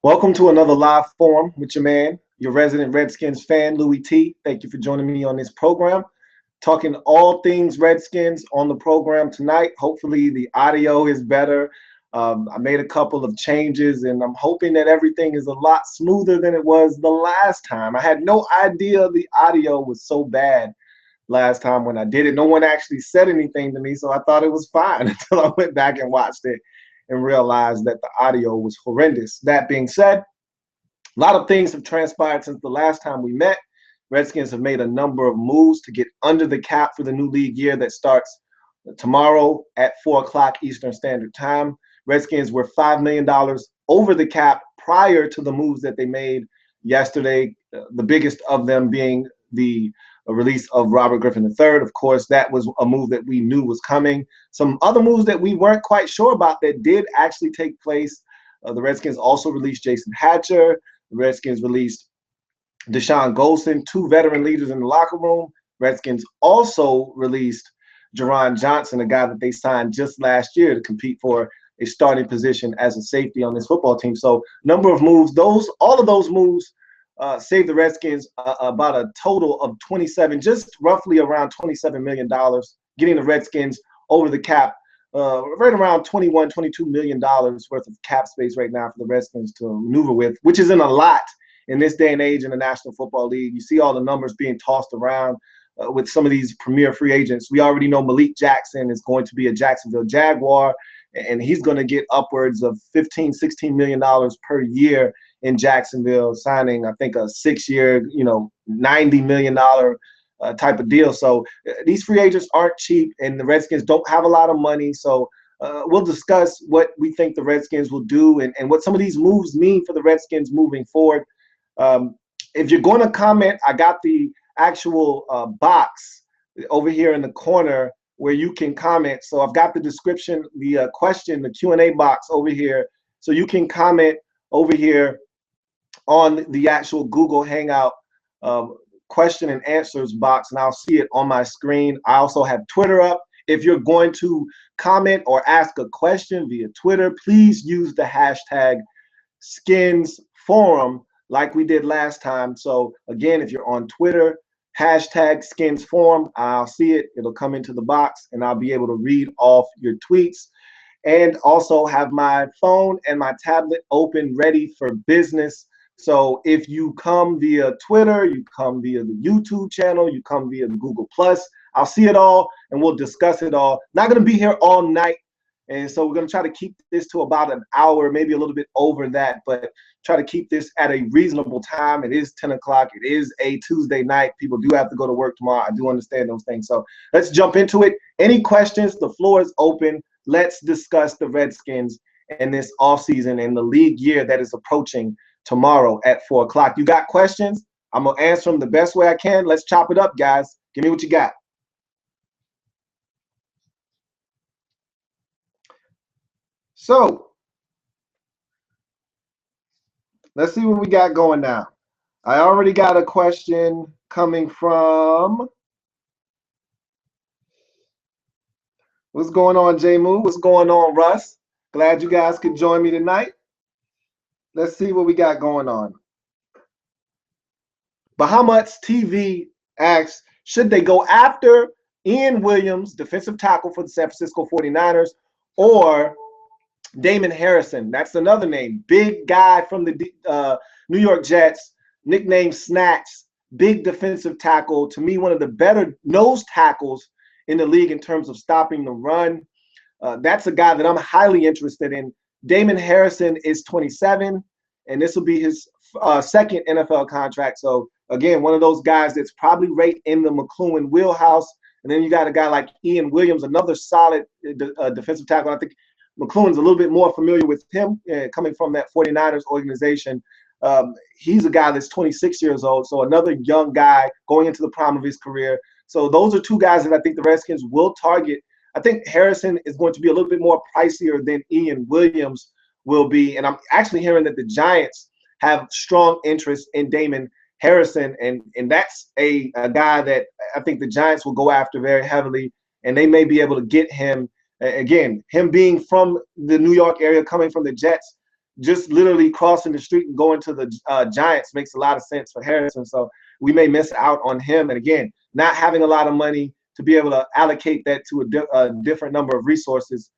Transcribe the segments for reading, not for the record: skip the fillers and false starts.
Welcome to another live forum with your man, your resident Redskins fan, Louie T. Thank you for joining me on this program. Talking all things Redskins on the program tonight. Hopefully the audio is better. I made a couple of changes, and I'm hoping that everything is a lot smoother than it was the last time. I had no idea the audio was so bad last time when I did it. No one actually said anything to me, so I thought it was fine until I went back and watched it and realized that the audio was horrendous. That being said, a lot of things have transpired since the last time we met. Redskins have made a number of moves to get under the cap for the new league year that starts tomorrow at 4 o'clock Eastern Standard Time. Redskins were $5 million over the cap prior to the moves that they made yesterday, the biggest of them being the release of Robert Griffin III. Of course, that was a move that we knew was coming. Some other moves that we weren't quite sure about that did actually take place. The Redskins also released Jason Hatcher. The Redskins released Dashon, Goldson, two veteran leaders in the locker room. Redskins also released Jeron Johnson, a guy that they signed just last year to compete for a starting position as a safety on this football team. So, number of moves. All of those moves saved the Redskins about a total of 27, just roughly around $27 million, getting the Redskins over the cap, right around $21-22 million worth of cap space right now for the Redskins to maneuver with, which isn't a lot in this day and age in the National Football League. You see all the numbers being tossed around with some of these premier free agents. We already know Malik Jackson is going to be a Jacksonville Jaguar, and he's going to get upwards of $15-16 million per year in Jacksonville, signing, I think, a 6-year, $90 million type of deal. So these free agents aren't cheap, and the Redskins don't have a lot of money. So we'll discuss what we think the Redskins will do and what some of these moves mean for the Redskins moving forward. If you're going to comment, I got the actual box over here in the corner where you can comment. So I've got the description, the question, the Q&A box over here. So you can comment over here on the actual Google Hangout question and answers box, and I'll see it on my screen. I also have Twitter up. If you're going to comment or ask a question via Twitter, please use the hashtag SkinsForum like we did last time. So again, if you're on Twitter, hashtag SkinsForum, I'll see it. It'll come into the box, and I'll be able to read off your tweets. And also have my phone and my tablet open, ready for business. So if you come via Twitter, you come via the YouTube channel, you come via the Google Plus, I'll see it all and we'll discuss it all. Not going to be here all night. And so we're going to try to keep this to about an hour, maybe a little bit over that, but try to keep this at a reasonable time. It is 10 o'clock. It is a Tuesday night. People do have to go to work tomorrow. I do understand those things. So let's jump into it. Any questions? The floor is open. Let's discuss the Redskins and this offseason and the league year that is approaching tomorrow at 4 o'clock. You got questions? I'm going to answer them the best way I can. Let's chop it up, guys. Give me what you got. So let's see what we got going now. I already got a question coming from, what's going on, J-Moo? What's going on, Russ? Glad you guys could join me tonight. Let's see what we got going on. Bahamat's TV asks, should they go after Ian Williams, defensive tackle for the San Francisco 49ers, or Damon Harrison? That's another name. Big guy from the New York Jets, nicknamed Snacks, big defensive tackle. To me, one of the better nose tackles in the league in terms of stopping the run. That's a guy that I'm highly interested in. Damon Harrison is 27, and this will be his second NFL contract. So, again, one of those guys that's probably right in the McLuhan wheelhouse. And then you got a guy like Ian Williams, another solid defensive tackle. I think McLuhan's a little bit more familiar with him coming from that 49ers organization. He's a guy that's 26 years old, so another young guy going into the prime of his career. So those are two guys that I think the Redskins will target. I think Harrison is going to be a little bit more pricier than Ian Williams will be. And I'm actually hearing that the Giants have strong interest in Damon Harrison, and that's a guy that I think the Giants will go after very heavily, and they may be able to get him. Again, him being from the New York area, coming from the Jets, just literally crossing the street and going to the Giants makes a lot of sense for Harrison. So we may miss out on him. And again, not having a lot of money to be able to allocate that to a different number of resources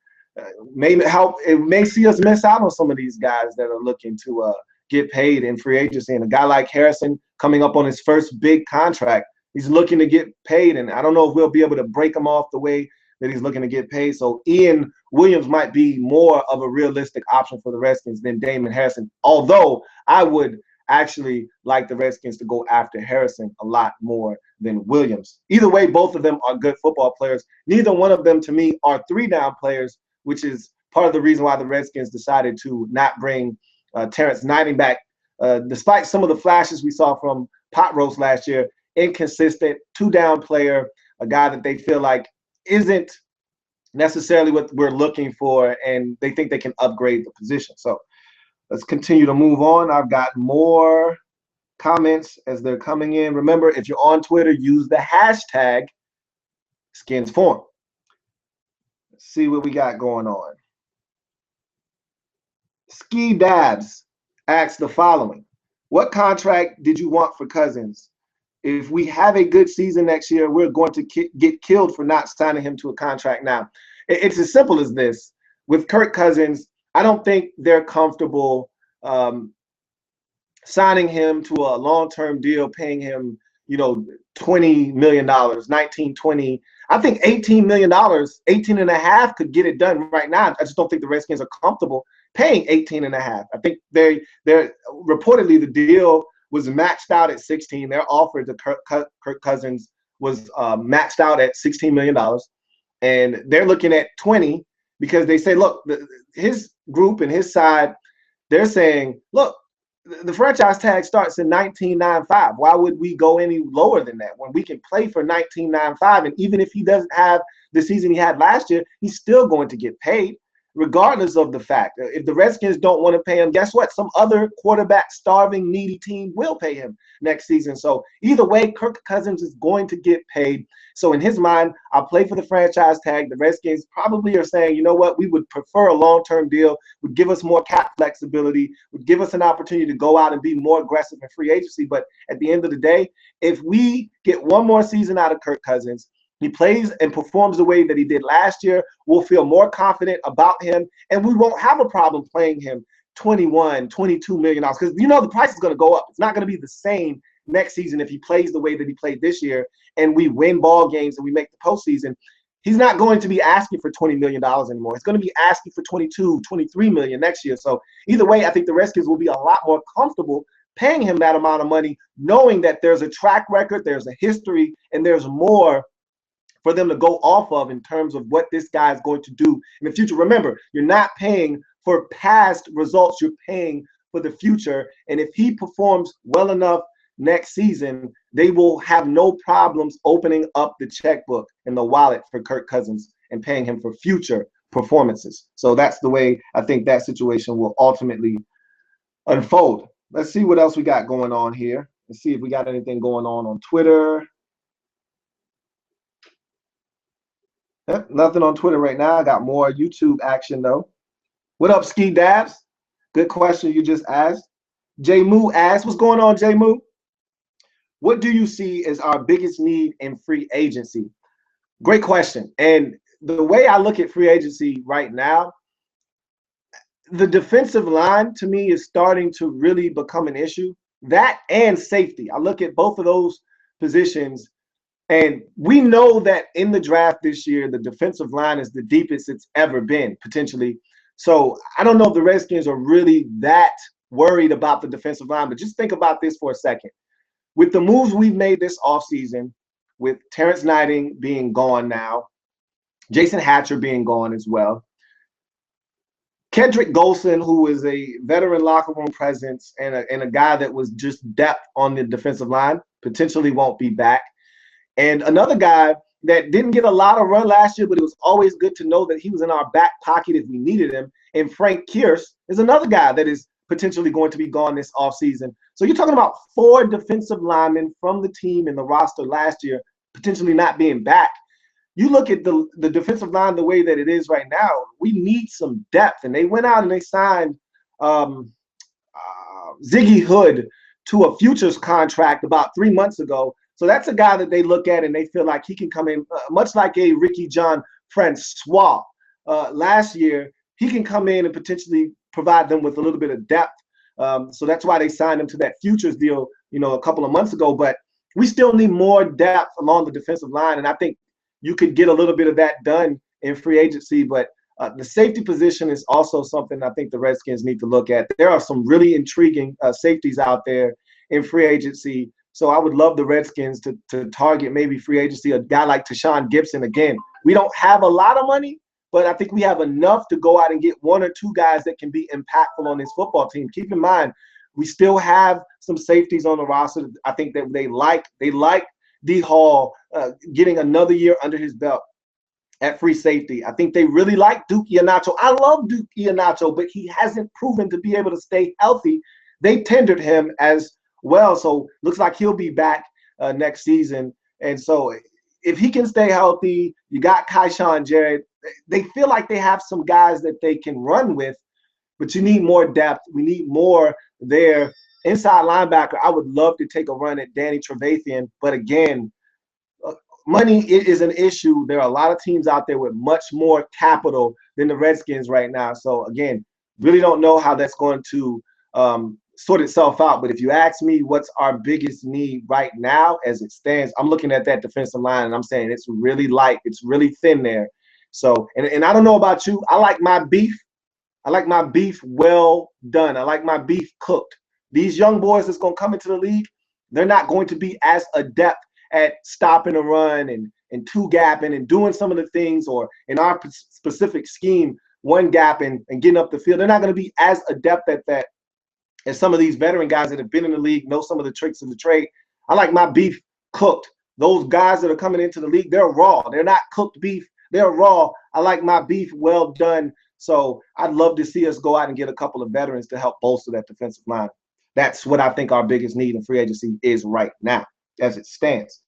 may help. It may see us miss out on some of these guys that are looking to get paid in free agency. And a guy like Harrison coming up on his first big contract, he's looking to get paid. And I don't know if we'll be able to break him off the way that he's looking to get paid. So Ian Williams might be more of a realistic option for the Redskins than Damon Harrison, although I would actually like the Redskins to go after Harrison a lot more than Williams. Either way, both of them are good football players. Neither one of them, to me, are three-down players, which is part of the reason why the Redskins decided to not bring Terrance Knighton back. Despite some of the flashes we saw from Pot Roast last year, inconsistent, two-down player, a guy that they feel like isn't necessarily what we're looking for, and they think they can upgrade the position. So let's continue to move on. I've got more comments as they're coming in. Remember, if you're on Twitter, use the hashtag SkinsForum. Let's see what we got going on. Ski Dabs asks the following: what contract did you want for Cousins? If we have a good season next year, we're going to get killed for not signing him to a contract now. It's as simple as this. With Kirk Cousins, I don't think they're comfortable signing him to a long-term deal, paying him, $20 million, 19, 20. I think $18 million, 18 and a half could get it done right now. I just don't think the Redskins are comfortable paying 18 and a half. I think they're reportedly the deal was maxed out at 16. Their offer to Kirk Cousins was maxed out at $16 million. And they're looking at 20 because they say, look, his group and his side, they're saying, look, the franchise tag starts in $19.95. Why would we go any lower than that when we can play for $19.95? And even if he doesn't have the season he had last year, he's still going to get paid, regardless of the fact. If the Redskins don't want to pay him, guess what? Some other quarterback starving, needy team will pay him next season. So either way, Kirk Cousins is going to get paid. So in his mind, I'll play for the franchise tag. The Redskins probably are saying, you know what, we would prefer a long-term deal, would give us more cap flexibility, would give us an opportunity to go out and be more aggressive in free agency. But at the end of the day, if we get one more season out of Kirk Cousins, he plays and performs the way that he did last year, we'll feel more confident about him, and we won't have a problem paying him $21, $22 million. Because, the price is going to go up. It's not going to be the same next season if he plays the way that he played this year and we win ball games and we make the postseason. He's not going to be asking for $20 million anymore. He's going to be asking for $22, $23 million next year. So either way, I think the Redskins will be a lot more comfortable paying him that amount of money, knowing that there's a track record, there's a history, and there's more for them to go off of in terms of what this guy is going to do in the future. Remember, you're not paying for past results, you're paying for the future. And if he performs well enough next season, they will have no problems opening up the checkbook and the wallet for Kirk Cousins and paying him for future performances. So that's the way I think that situation will ultimately unfold. Let's see what else we got going on here. Let's see if we got anything going on Twitter. Yep, nothing on Twitter right now. I got more YouTube action though. What up, Ski Dabs? Good question you just asked. J Moo asked, what's going on, J Moo? What do you see as our biggest need in free agency? Great question. And the way I look at free agency right now, the defensive line to me is starting to really become an issue. That and safety. I look at both of those positions, and we know that in the draft this year, the defensive line is the deepest it's ever been, potentially. So I don't know if the Redskins are really that worried about the defensive line, but just think about this for a second. With the moves we've made this offseason, with Terrance Knighton being gone now, Jason Hatcher being gone as well, Kendrick Goldson, who is a veteran locker room presence and a guy that was just depth on the defensive line, potentially won't be back. And another guy that didn't get a lot of run last year, but it was always good to know that he was in our back pocket if we needed him. And Frank Kierce is another guy that is potentially going to be gone this offseason. So you're talking about 4 defensive linemen from the team in the roster last year potentially not being back. You look at the defensive line the way that it is right now, we need some depth. And they went out and they signed Ziggy Hood to a futures contract about 3 months ago. So that's a guy that they look at and they feel like he can come in, much like a Ricky John Francois last year. He can come in and potentially provide them with a little bit of depth. So that's why they signed him to that futures deal, a couple of months ago. But we still need more depth along the defensive line, and I think you could get a little bit of that done in free agency. But the safety position is also something I think the Redskins need to look at. There are some really intriguing safeties out there in free agency. So I would love the Redskins to target maybe free agency, a guy like Tashawn Gibson. Again, we don't have a lot of money, but I think we have enough to go out and get one or two guys that can be impactful on this football team. Keep in mind, we still have some safeties on the roster. I think that they like D. Hall getting another year under his belt at free safety. I think they really like Duke Iheanacho. I love Duke Iheanacho, but he hasn't proven to be able to stay healthy. They tendered him as well, so looks like he'll be back next season. And so if he can stay healthy, you got Kyshawn Jarrett. They feel like they have some guys that they can run with, but you need more depth. We need more there. Inside linebacker, I would love to take a run at Danny Trevathan, but again, money is an issue. There are a lot of teams out there with much more capital than the Redskins right now. So again, really don't know how that's going to sort itself out. But if you ask me what's our biggest need right now as it stands, I'm looking at that defensive line and I'm saying it's really light. It's really thin there. So, and I don't know about you. I like my beef. I like my beef well done. I like my beef cooked. These young boys that's going to come into the league, they're not going to be as adept at stopping a run and two gapping and doing some of the things, or in our specific scheme, one gapping and getting up the field. They're not going to be as adept at that as some of these veteran guys that have been in the league, know some of the tricks of the trade. I like my beef cooked. Those guys that are coming into the league, they're raw. They're not cooked beef. They're raw. I like my beef well done. So I'd love to see us go out and get a couple of veterans to help bolster that defensive line. That's what I think our biggest need in free agency is right now as it stands.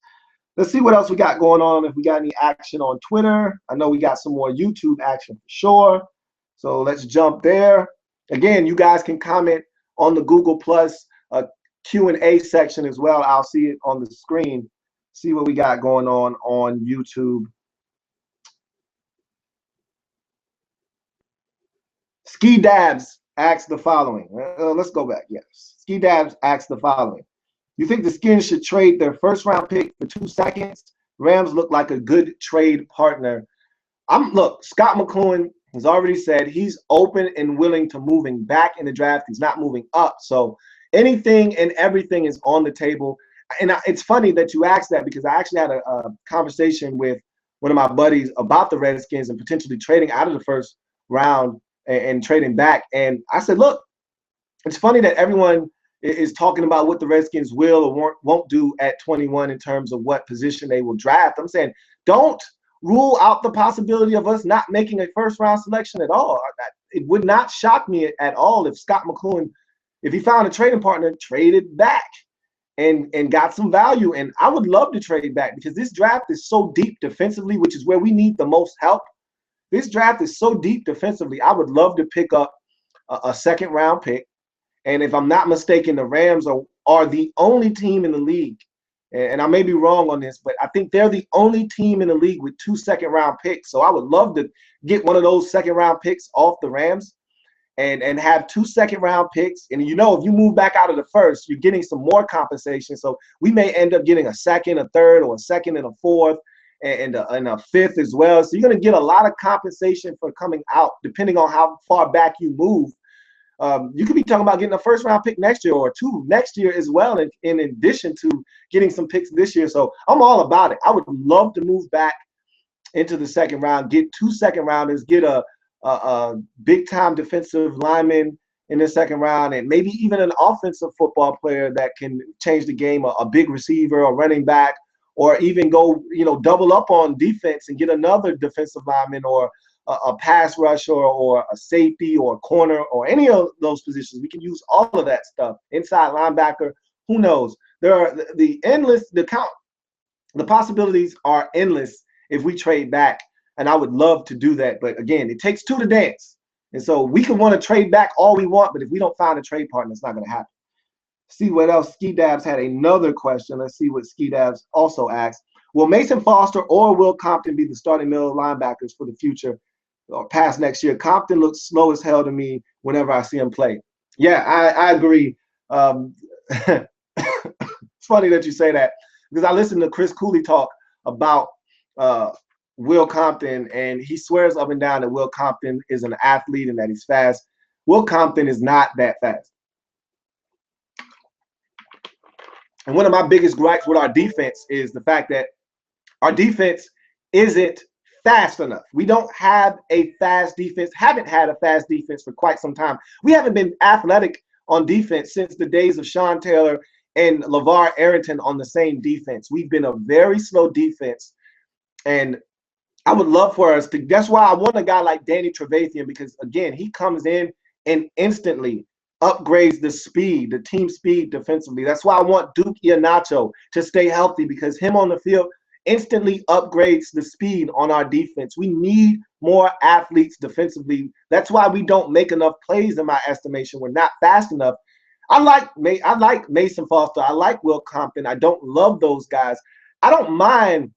Let's see what else we got going on. If we got any action on Twitter. I know we got some more YouTube action for sure. So let's jump there. Again, you guys can comment on the Google Plus Q&A section as well. I'll see it on the screen. See what we got going on YouTube. Ski Dabs asks the following. Let's go back. Yes. Ski Dabs asks the following. You think the Skins should trade their first-round pick for 2 seconds? Rams look like a good trade partner. Look, Scott McCloughan has already said he's open and willing to moving back in the draft. He's not moving up. So anything and everything is on the table. And it's funny that you asked that, because I actually had a conversation with one of my buddies about the Redskins and potentially trading out of the first round and trading back. And I said, look, it's funny that everyone is talking about what the Redskins will or won't do at 21 in terms of what position they will draft. I'm saying don't rule out the possibility of us not making a first-round selection at all. It would not shock me at all if Scott McCloughan, if he found a trading partner, traded back and got some value. And I would love to trade back, because this draft is so deep defensively, which is where we need the most help. This draft is so deep defensively. I would love to pick up a second-round pick. And if I'm not mistaken, the Rams are the only team in the league, and I may be wrong on this, but I think they're the only team in the league with 2 second-round picks. So I would love to get one of those second-round picks off the Rams and have 2 second-round picks. And, if you move back out of the first, you're getting some more compensation. So we may end up getting a second, a third, or a second and a fourth, and a fifth as well. So you're going to get a lot of compensation for coming out, depending on how far back you move. You could be talking about getting a first-round pick next year or 2 next year as well, in addition to getting some picks this year. So I'm all about it. I would love to move back into the second round, get 2 second-rounders, get a big-time defensive lineman in the second round, and maybe even an offensive football player that can change the game, a big receiver or running back, or even go, double up on defense and get another defensive lineman or a pass rusher or a safety or a corner or any of those positions. We can use all of that stuff. Inside linebacker, who knows? There are the possibilities are endless if we trade back, and I would love to do that. But again, it takes 2 to dance. And so we can want to trade back all we want, but if we don't find a trade partner, it's not going to happen. See what else. Ski Dabs had another question. Let's see what Ski Dabs also asked. Will Mason Foster or Will Compton be the starting middle linebackers for the future or past next year? Compton looks slow as hell to me whenever I see him play. Yeah, I agree. It's funny that you say that because I listened to Chris Cooley talk about Will Compton, and he swears up and down that Will Compton is an athlete and that he's fast. Will Compton is not that fast. And one of my biggest gripes with our defense is the fact that our defense isn't fast enough. We don't have a fast defense, haven't had a fast defense for quite some time. We haven't been athletic on defense since the days of Sean Taylor and LeVar Arrington on the same defense. We've been a very slow defense. And I would love for us to, that's why I want a guy like Danny Trevathan, because again, he comes in and instantly upgrades the speed, the team speed defensively. That's why I want Duke Iheanacho to stay healthy, because him on the field instantly upgrades the speed on our defense. We need more athletes defensively. That's why we don't make enough plays in my estimation. We're not fast enough. I like Mason Foster. I like Will Compton. I don't love those guys. I don't mind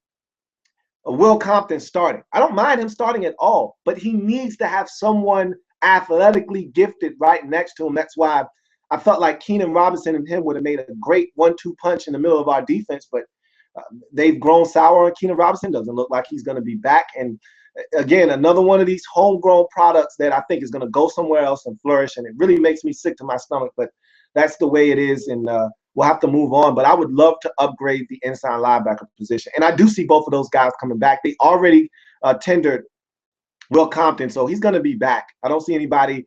Will Compton starting. I don't mind him starting at all, but he needs to have someone athletically gifted right next to him. That's why I felt like Keenan Robinson and him would have made a great 1-2 punch in the middle of our defense, but they've grown sour on Keenan Robinson. Doesn't look like he's going to be back. And again, another one of these homegrown products that I think is going to go somewhere else and flourish, and it really makes me sick to my stomach, but that's the way it is, and we'll have to move on. But I would love to upgrade the inside linebacker position, and I do see both of those guys coming back. They already tendered Will Compton, so he's going to be back. I don't see anybody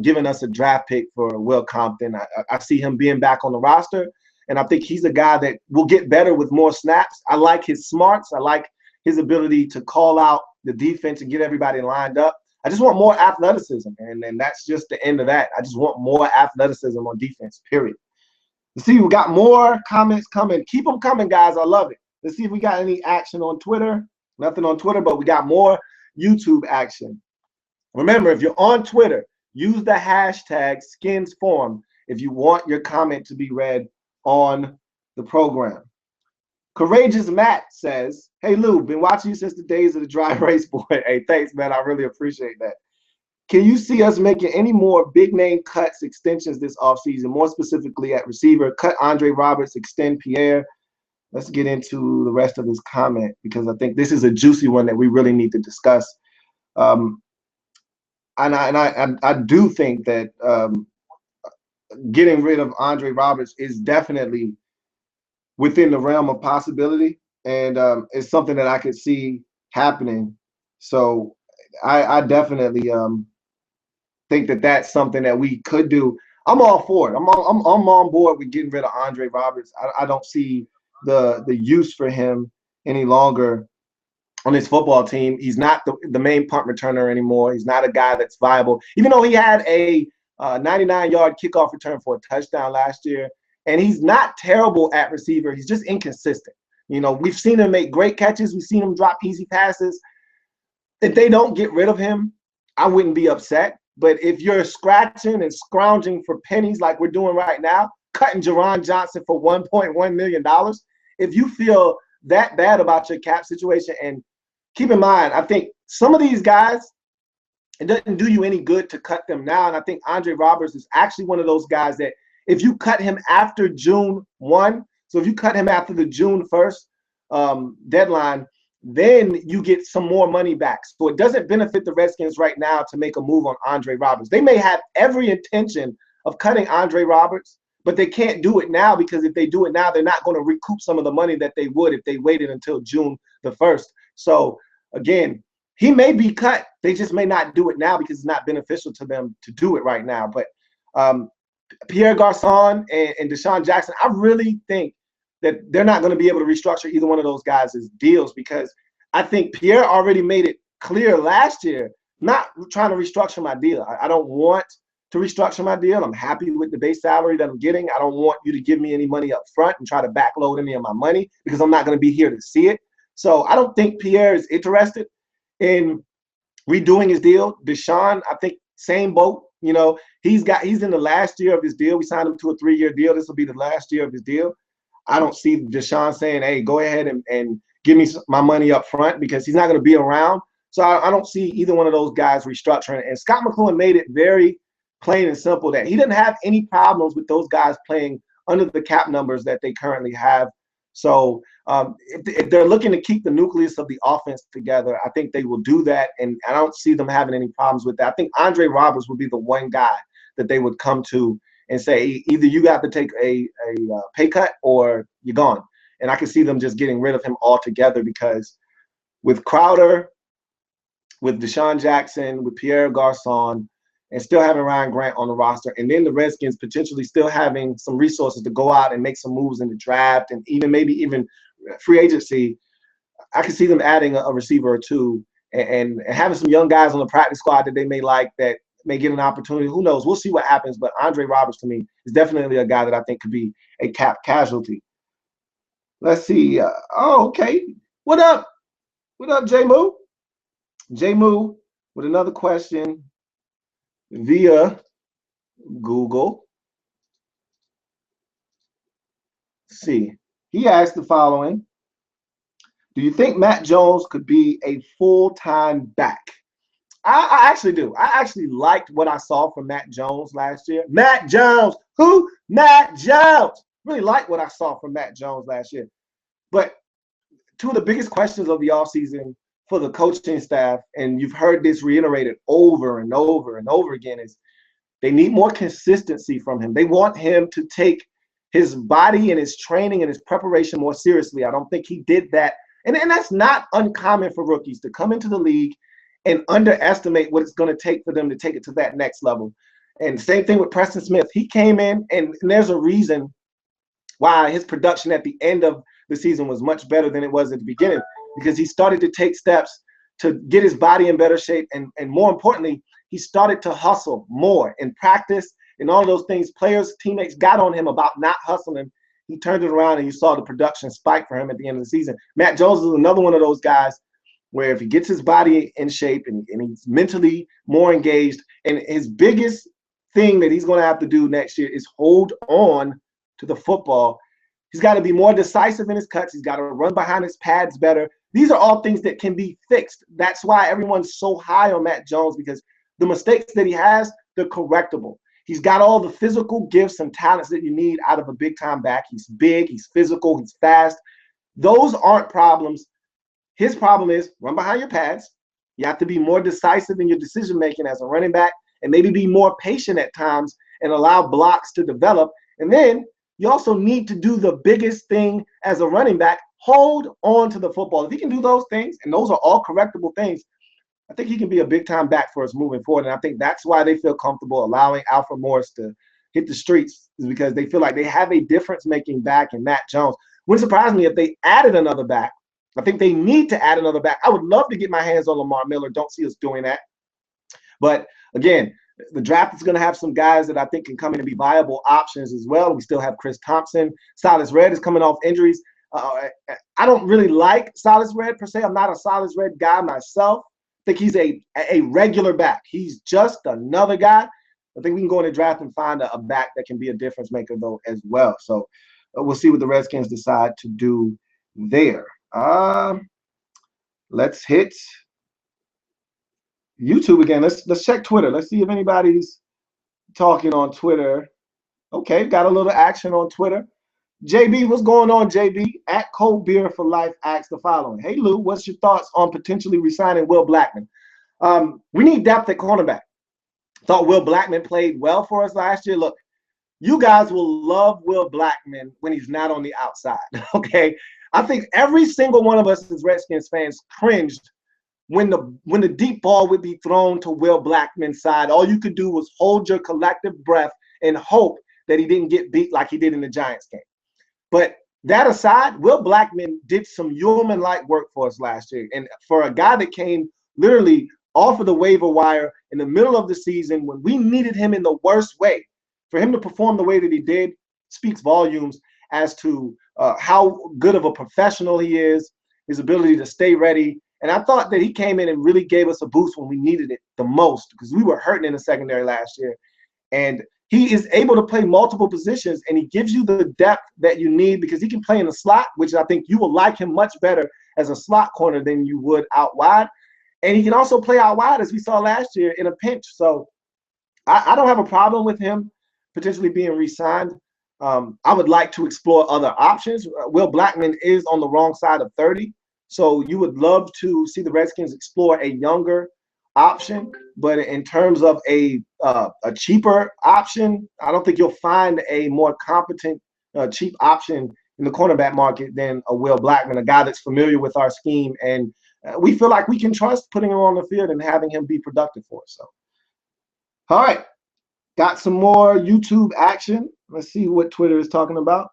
giving us a draft pick for Will Compton. I see him being back on the roster, and I think he's a guy that will get better with more snaps. I like his smarts. I like his ability to call out the defense and get everybody lined up. I just want more athleticism, and that's just the end of that. I just want more athleticism on defense, period. Let's see, we got more comments coming. Keep them coming, guys. I love it. Let's see if we got any action on Twitter. Nothing on Twitter, but we got more YouTube action. Remember, if you're on Twitter, use the hashtag SkinsForum if you want your comment to be read on the program. Courageous Matt says, hey, Lou, been watching you since the days of the dry race, boy. Hey, thanks, man. I really appreciate that. Can you see us making any more big-name cuts, extensions this offseason, more specifically at receiver? Cut Andre Roberts, extend Pierre. Let's get into the rest of his comment, because I think this is a juicy one that we really need to discuss. And I do think that getting rid of Andre Roberts is definitely within the realm of possibility, and it's something that I could see happening. So I definitely think that that's something that we could do. I'm all for it. I'm on board with getting rid of Andre Roberts. I don't see the use for him any longer on this football team. He's not the main punt returner anymore. He's not a guy that's viable, even though he had a 99-yard kickoff return for a touchdown last year. And he's not terrible at receiver. He's just inconsistent. You know, we've seen him make great catches. We've seen him drop easy passes. If they don't get rid of him, I wouldn't be upset. But if you're scratching and scrounging for pennies like we're doing right now, cutting Jeron Johnson for $1.1 million, if you feel that bad about your cap situation, and keep in mind, I think some of these guys, it doesn't do you any good to cut them now. And I think Andre Roberts is actually one of those guys that if you cut him after June 1, so if you cut him after the June 1st deadline, then you get some more money back. So it doesn't benefit the Redskins right now to make a move on Andre Roberts. They may have every intention of cutting Andre Roberts, but they can't do it now, because if they do it now, they're not going to recoup some of the money that they would if they waited until June the 1st. So again, he may be cut. They just may not do it now because it's not beneficial to them to do it right now. But Pierre Garçon and Dashon Jackson, I really think that they're not going to be able to restructure either one of those guys' deals, because I think Pierre already made it clear last year, not trying to restructure my deal. I don't want to restructure my deal. I'm happy with the base salary that I'm getting. I don't want you to give me any money up front and try to backload any of my money, because I'm not going to be here to see it. So I don't think Pierre is interested in redoing his deal. Dashon, I think same boat. You know, he's in the last year of his deal. We signed him to a 3-year deal. This will be the last year of his deal. I don't see Dashon saying, hey, go ahead and give me my money up front, because he's not going to be around. So I don't see either one of those guys restructuring. And Scott McCloughan made it very plain and simple that he didn't have any problems with those guys playing under the cap numbers that they currently have. So if they're looking to keep the nucleus of the offense together, I think they will do that. And I don't see them having any problems with that. I think Andre Roberts would be the one guy that they would come to and say, either you got to take a pay cut or you're gone. And I can see them just getting rid of him altogether, because with Crowder, with Deshaun Jackson, with Pierre Garçon, and still having Ryan Grant on the roster, and then the Redskins potentially still having some resources to go out and make some moves in the draft, and maybe even free agency, I can see them adding a receiver or two and having some young guys on the practice squad that they may like, that may get an opportunity. Who knows? We'll see what happens. But Andre Roberts, to me, is definitely a guy that I think could be a cap casualty. Let's see. Okay. What up? What up, J Moo? J Moo with another question via Google. Let's see. He asked the following: do you think Matt Jones could be a full-time back? I actually do. I actually liked what I saw from Matt Jones last year. Matt Jones. Who? Matt Jones. Really liked what I saw from Matt Jones last year. But two of the biggest questions of the offseason for the coaching staff, and you've heard this reiterated over and over and over again, is they need more consistency from him. They want him to take his body and his training and his preparation more seriously. I don't think he did that. And that's not uncommon for rookies to come into the league and underestimate what it's going to take for them to take it to that next level. And same thing with Preston Smith. He came in, and there's a reason why his production at the end of the season was much better than it was at the beginning, because he started to take steps to get his body in better shape. And more importantly, he started to hustle more in practice and all those things. Players, teammates got on him about not hustling. He turned it around, and you saw the production spike for him at the end of the season. Matt Jones is another one of those guys where if he gets his body in shape and he's mentally more engaged, and his biggest thing that he's going to have to do next year is hold on to the football. He's got to be more decisive in his cuts. He's got to run behind his pads better. These are all things that can be fixed. That's why everyone's so high on Matt Jones, because the mistakes that he has, they're correctable. He's got all the physical gifts and talents that you need out of a big-time back. He's big, he's physical, he's fast. Those aren't problems. His problem is run behind your pads. You have to be more decisive in your decision-making as a running back, and maybe be more patient at times and allow blocks to develop. And then you also need to do the biggest thing as a running back: hold on to the football. If he can do those things, and those are all correctable things, I think he can be a big-time back for us moving forward. And I think that's why they feel comfortable allowing Alfred Morris to hit the streets, is because they feel like they have a difference-making back in Matt Jones. Wouldn't surprise me if they added another back. I think they need to add another back. I would love to get my hands on Lamar Miller. Don't see us doing that. But again, the draft is going to have some guys that I think can come in and be viable options as well. We still have Chris Thompson. Silas Red is coming off injuries. I don't really like Silas Red per se. I'm not a Silas Red guy myself. I think he's a regular back. He's just another guy. I think we can go in the draft and find a back that can be a difference maker, though, as well. So we'll see what the Redskins decide to do there. Let's hit YouTube again. Let's check Twitter. Let's see if anybody's talking on Twitter. Okay, got a little action on Twitter. JB, what's going on, JB? At Cold Beer for Life asks the following: hey, Lou, what's your thoughts on potentially resigning Will Blackman? We need depth at cornerback. Thought Will Blackman played well for us last year. Look, you guys will love Will Blackman when he's not on the outside, okay? I think every single one of us as Redskins fans cringed when the deep ball would be thrown to Will Blackman's side. All you could do was hold your collective breath and hope that he didn't get beat like he did in the Giants game. But that aside, Will Blackman did some human-like work for us last year. And for a guy that came literally off of the waiver wire in the middle of the season when we needed him in the worst way, for him to perform the way that he did speaks volumes as to how good of a professional he is, his ability to stay ready, And I thought that he came in and really gave us a boost when we needed it the most because we were hurting in the secondary last year. And he is able to play multiple positions, and he gives you the depth that you need because he can play in the slot, which I think you will like him much better as a slot corner than you would out wide. And he can also play out wide, as we saw last year, in a pinch. So I don't have a problem with him potentially being re-signed. I would like to explore other options. Will Blackman is on the wrong side of 30. So you would love to see the Redskins explore a younger option. But in terms of a cheaper option, I don't think you'll find a more competent, cheap option in the cornerback market than a Will Blackman, a guy that's familiar with our scheme. And we feel like we can trust putting him on the field and having him be productive for us. So, all right. Got some more YouTube action. Let's see what Twitter is talking about.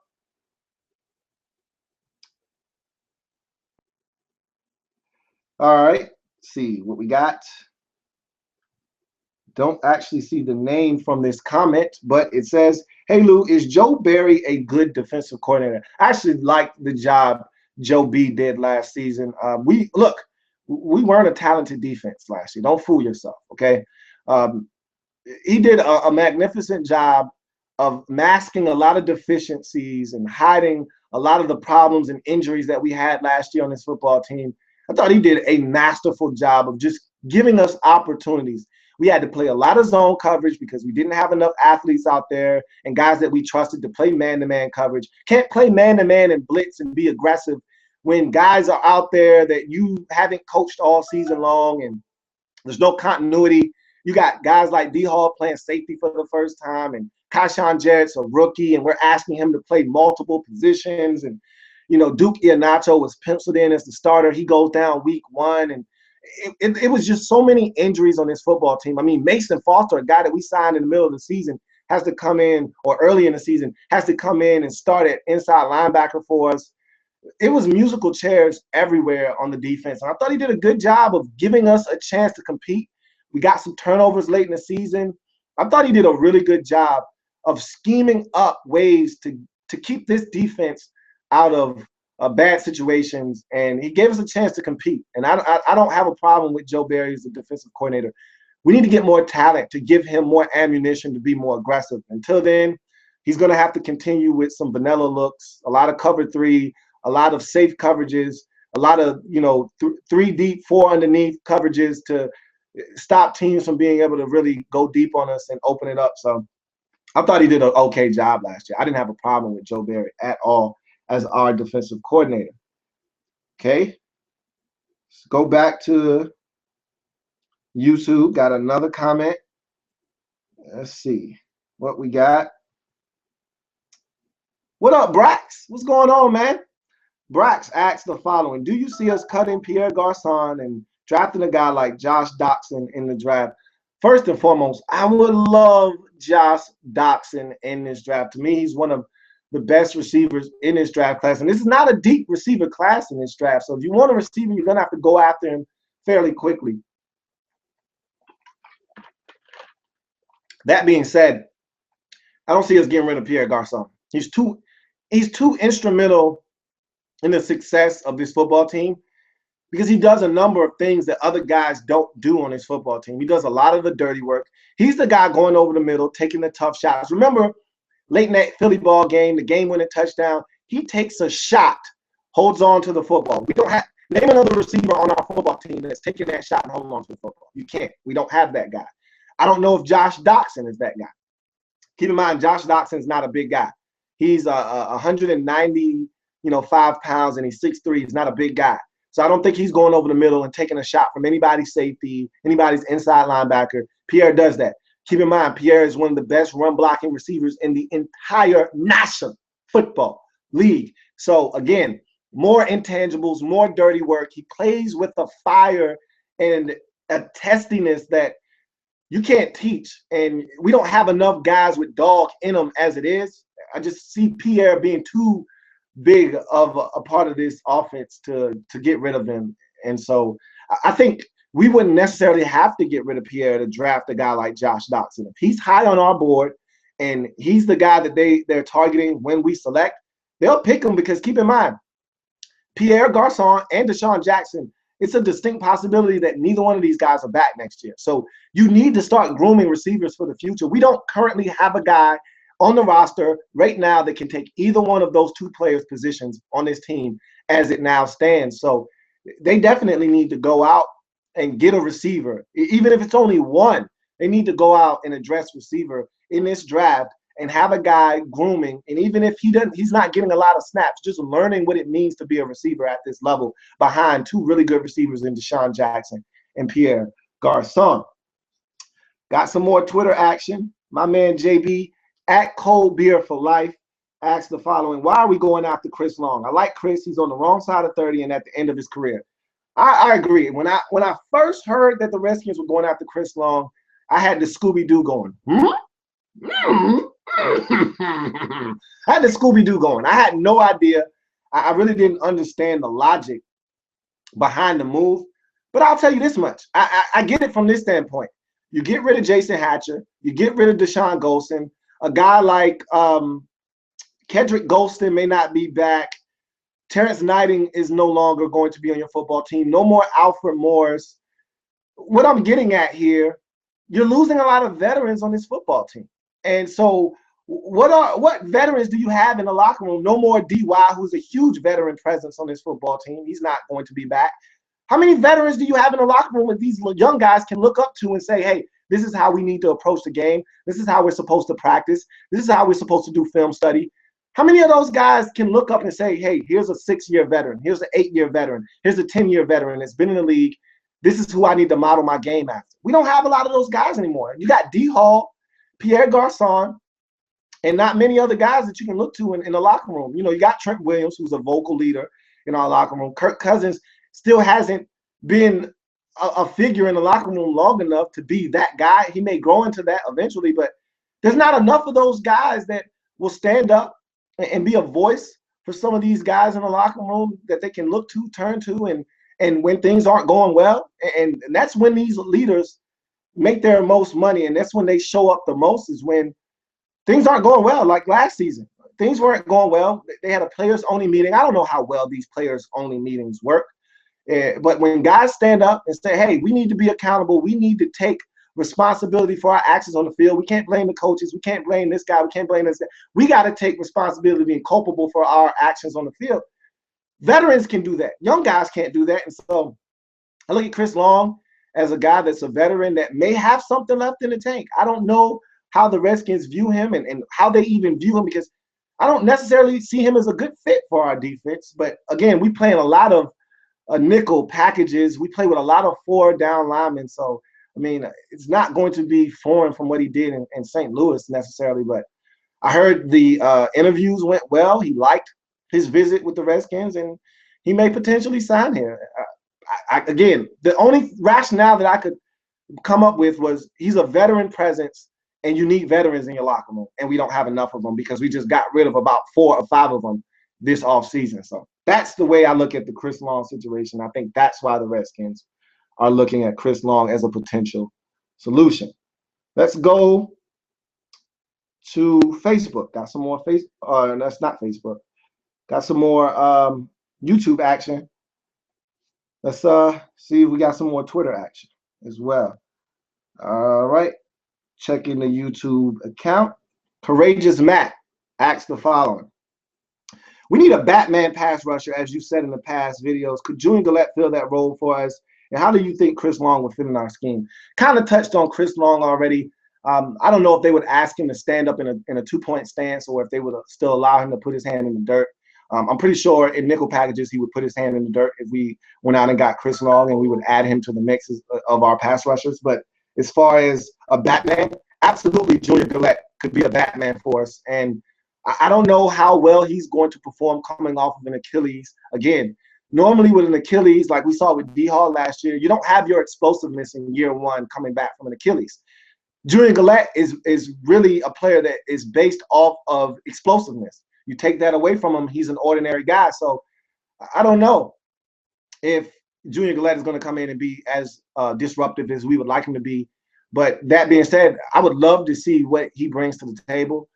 All right. Let's see what we got. Don't actually see the name from this comment, but it says, hey, Lou, is Joe Barry a good defensive coordinator? I actually liked the job Joe B did last season. We weren't a talented defense last year. Don't fool yourself, okay? He did a magnificent job of masking a lot of deficiencies and hiding a lot of the problems and injuries that we had last year on this football team. I thought he did a masterful job of just giving us opportunities. We had to play a lot of zone coverage because we didn't have enough athletes out there and guys that we trusted to play man-to-man coverage. Can't play man-to-man and blitz and be aggressive when guys are out there that you haven't coached all season long and there's no continuity. You got guys like D. Hall playing safety for the first time, and Kashawn Jarrett's a rookie, and we're asking him to play multiple positions. And, you know, Duke Iheanacho was penciled in as the starter. He goes down week 1, and it was just so many injuries on this football team. I mean, Mason Foster, a guy that we signed in the middle of the season, has to come in, or early in the season, has to come in and start at inside linebacker for us. It was musical chairs everywhere on the defense. And I thought he did a good job of giving us a chance to compete. We got some turnovers late in the season. I thought he did a really good job of scheming up ways to keep this defense out of bad situations, and he gave us a chance to compete. And I don't have a problem with Joe Barry as a defensive coordinator. We need to get more talent to give him more ammunition to be more aggressive. Until then, he's going to have to continue with some vanilla looks, a lot of cover 3, a lot of safe coverages, a lot of 3 deep, 4 underneath coverages to stop teams from being able to really go deep on us and open it up. So I thought he did an okay job last year. I didn't have a problem with Joe Barry at all as our defensive coordinator. Okay. Let's go back to YouTube. Got another comment. Let's see what we got. What up, Brax? What's going on, man? Brax asked the following. Do you see us cutting Pierre Garçon and drafting a guy like Josh Doctson in the draft? First and foremost, I would love Josh Doctson in this draft. To me, he's one of the best receivers in this draft class. And this is not a deep receiver class in this draft. So if you want a receiver, you're going to have to go after him fairly quickly. That being said, I don't see us getting rid of Pierre Garçon. He's too instrumental in the success of this football team because he does a number of things that other guys don't do on his football team. He does a lot of the dirty work. He's the guy going over the middle, taking the tough shots. Remember, late night Philly ball game, the game-winning touchdown, he takes a shot, holds on to the football. We don't have – name another receiver on our football team that's taking that shot and holding on to the football. You can't. We don't have that guy. I don't know if Josh Doctson is that guy. Keep in mind, Josh Doxson's not a big guy. He's 195 pounds, and he's 6'3". He's not a big guy. So I don't think he's going over the middle and taking a shot from anybody's safety, anybody's inside linebacker. Pierre does that. Keep in mind, Pierre is one of the best run-blocking receivers in the entire National Football League. So, again, more intangibles, more dirty work. He plays with a fire and a testiness that you can't teach. And we don't have enough guys with dog in them as it is. I just see Pierre being too big of a part of this offense to get rid of him. And so I think we wouldn't necessarily have to get rid of Pierre to draft a guy like Josh Doctson. If he's high on our board and he's the guy that they're targeting when we select, they'll pick him because keep in mind, Pierre Garçon and Deshaun Jackson it's a distinct possibility that neither one of these guys are back next year. So you need to start grooming receivers for the future. We don't currently have a guy on the roster right now that can take either one of those two players' positions on this team as it now stands. So they definitely need to go out and get a receiver. Even if it's only one, they need to go out and address receiver in this draft and have a guy grooming. And even if he's not getting a lot of snaps, just learning what it means to be a receiver at this level behind two really good receivers in Dashon Jackson and Pierre Garçon. Got some more Twitter action. My man JB at Cold Beer for Life asked the following: why are we going after Chris Long? I like Chris. He's on the wrong side of 30 and at the end of his career. I agree. When I first heard that the Redskins were going after Chris Long, I had the Scooby-Doo going. I had the Scooby-Doo going. I had no idea. I really didn't understand the logic behind the move. But I'll tell you this much. I get it from this standpoint. You get rid of Jason Hatcher. You get rid of Deshaun Goldson. A guy like Kedrick Goldson may not be back. Terrance Knighton is no longer going to be on your football team. No more Alfred Morris. What I'm getting at here, you're losing a lot of veterans on this football team. And so what veterans do you have in the locker room? No more DY, who's a huge veteran presence on this football team. He's not going to be back. How many veterans do you have in the locker room that these young guys can look up to and say, hey, this is how we need to approach the game. This is how we're supposed to practice. This is how we're supposed to do film study. How many of those guys can look up and say, hey, here's a 6-year veteran. Here's an 8-year veteran. Here's a 10-year veteran that's been in the league. This is who I need to model my game after. We don't have a lot of those guys anymore. You got D. Hall, Pierre Garçon, and not many other guys that you can look to in the locker room. You know, you got Trent Williams, who's a vocal leader in our locker room. Kirk Cousins still hasn't been a figure in the locker room long enough to be that guy. He may grow into that eventually, but there's not enough of those guys that will stand up and be a voice for some of these guys in the locker room that they can look to, turn to, and when things aren't going well. And that's when these leaders make their most money, and that's when they show up the most, is when things aren't going well. Like last season, things weren't going well. They had a players-only meeting. I don't know how well these players-only meetings work, but when guys stand up and say, hey, we need to be accountable, we need to take responsibility for our actions on the field. We can't blame the coaches. We can't blame this guy. We can't blame this guy. We got to take responsibility and culpable for our actions on the field. Veterans can do that. Young guys can't do that. And so I look at Chris Long as a guy that's a veteran that may have something left in the tank. I don't know how the Redskins view him and how they even view him, because I don't necessarily see him as a good fit for our defense. But again, we play in a lot of nickel packages. We play with a lot of 4 down linemen. So I mean, it's not going to be foreign from what he did in St. Louis necessarily, but I heard the interviews went well. He liked his visit with the Redskins, and he may potentially sign here. Again, the only rationale that I could come up with was he's a veteran presence, and you need veterans in your locker room, and we don't have enough of them because we just got rid of about 4 or 5 of them this offseason. So that's the way I look at the Chris Long situation. I think that's why the Redskins are looking at Chris Long as a potential solution. Let's go to Facebook. Got some more that's not Facebook. Got some more YouTube action. Let's see if we got some more Twitter action as well. All right. Checking the YouTube account. Courageous Matt asks the following: we need a Batman pass rusher, as you said in the past videos. Could Julian Galette fill that role for us? And how do you think Chris Long would fit in our scheme? Kind of touched on Chris Long already. I don't know if they would ask him to stand up in a 2-point stance, or if they would still allow him to put his hand in the dirt. I'm pretty sure in nickel packages he would put his hand in the dirt if we went out and got Chris Long, and we would add him to the mix of our pass rushers. But as far as a Batman, absolutely Julian Galette could be a Batman for us. And I don't know how well he's going to perform coming off of an Achilles. Again, normally with an Achilles, like we saw with D. Hall last year, you don't have your explosiveness in year 1 coming back from an Achilles. Julian Galette is really a player that is based off of explosiveness. You take that away from him, he's an ordinary guy. So I don't know if Julian Galette is going to come in and be as disruptive as we would like him to be. But that being said, I would love to see what he brings to the table.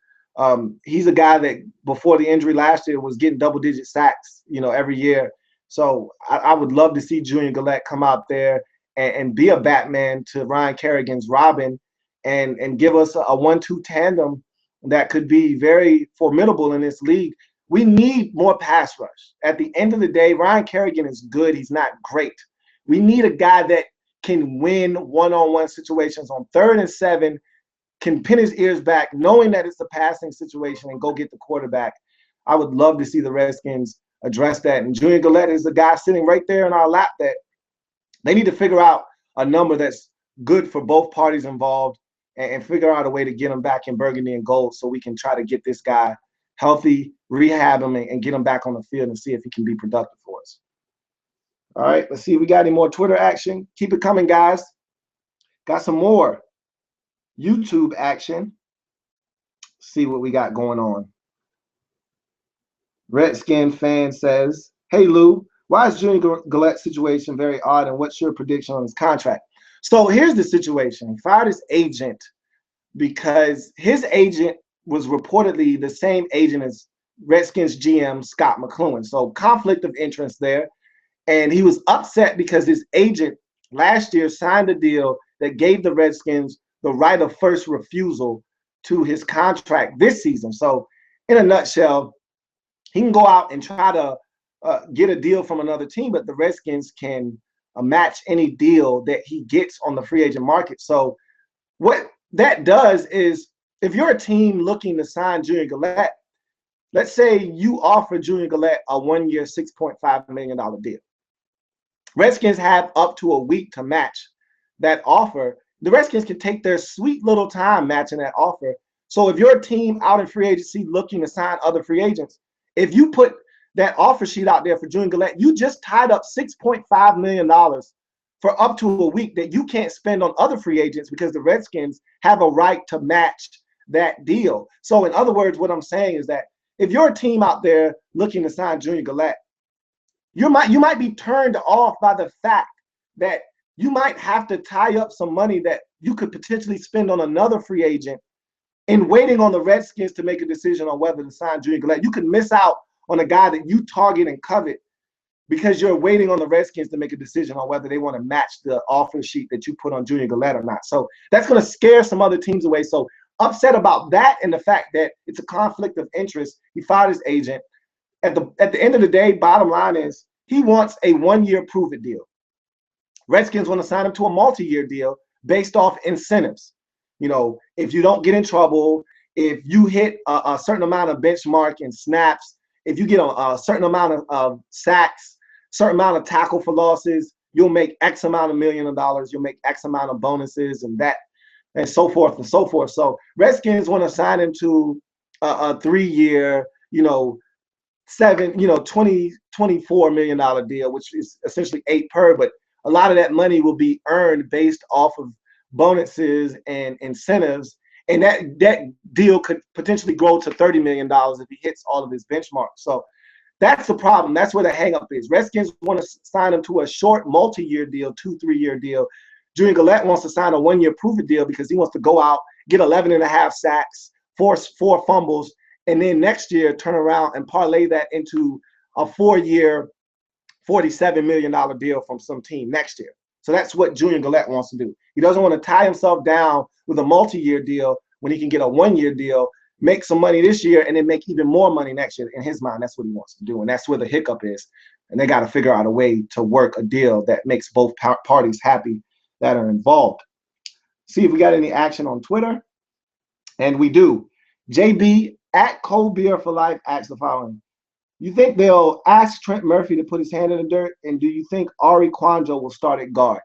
He's a guy that before the injury last year was getting double-digit sacks, every year. So I would love to see Julian Galette come out there and be a Batman to Ryan Kerrigan's Robin and give us a 1-2 tandem that could be very formidable in this league. We need more pass rush. At the end of the day, Ryan Kerrigan is good. He's not great. We need a guy that can win one-on-one situations on 3rd and 7, can pin his ears back, knowing that it's a passing situation, and go get the quarterback. I would love to see the Redskins address that. And Julian Galette is the guy sitting right there in our lap that they need to figure out a number that's good for both parties involved and figure out a way to get him back in burgundy and gold so we can try to get this guy healthy, rehab him, and get him back on the field and see if he can be productive for us. All right, let's see if we got any more Twitter action. Keep it coming, guys. Got some more YouTube action. See what we got going on. Redskin fan says, hey, Lou, why is Julian Galette's situation very odd, and what's your prediction on his contract? So here's the situation. He fired his agent because his agent was reportedly the same agent as Redskins GM Scott McCloughan. So conflict of interest there. And he was upset because his agent last year signed a deal that gave the Redskins the right of first refusal to his contract this season. So in a nutshell, he can go out and try to get a deal from another team, but the Redskins can match any deal that he gets on the free agent market. So what that does is, if you're a team looking to sign Julian Galette, let's say you offer Julian Galette a 1-year, $6.5 million deal. Redskins have up to a week to match that offer. The Redskins can take their sweet little time matching that offer. So if you're a team out in free agency looking to sign other free agents, if you put that offer sheet out there for Julian Galette, you just tied up $6.5 million for up to a week that you can't spend on other free agents because the Redskins have a right to match that deal. So in other words, what I'm saying is that if you're a team out there looking to sign Julian Galette, you might be turned off by the fact that you might have to tie up some money that you could potentially spend on another free agent and waiting on the Redskins to make a decision on whether to sign Julian Galette. You could miss out on a guy that you target and covet because you're waiting on the Redskins to make a decision on whether they want to match the offer sheet that you put on Julian Galette or not. So that's going to scare some other teams away. So upset about that and the fact that it's a conflict of interest. He fired his agent. At the end of the day, bottom line is he wants a 1-year prove-it deal. Redskins want to sign him to a multi-year deal based off incentives. You know, if you don't get in trouble, if you hit a certain amount of benchmark in snaps, if you get a certain amount of sacks, certain amount of tackle for losses, you'll make X amount of $1 million. You'll make X amount of bonuses and that, and so forth and so forth. So Redskins want to sign him to a 3-year, $24 million deal, which is essentially 8 per, but a lot of that money will be earned based off of bonuses and incentives. And that deal could potentially grow to $30 million if he hits all of his benchmarks. So that's the problem. That's where the hang-up is. Redskins want to sign him to a short multi-year deal, 2-3-year deal. Julian Galette wants to sign a 1-year prove-it deal because he wants to go out, get 11.5 sacks, four fumbles, and then next year turn around and parlay that into a 4-year, $47 million deal from some team next year. So that's what Julian Galette wants to do. He doesn't want to tie himself down with a multi-year deal when he can get a 1-year deal, make some money this year, and then make even more money next year. In his mind, that's what he wants to do, and that's where the hiccup is. And they got to figure out a way to work a deal that makes both parties happy that are involved. See if we got any action on Twitter. And we do. JB at Cold Beer for Life asks the following. You think they'll ask Trent Murphy to put his hand in the dirt? And do you think Ari Kwanjo will start at guard?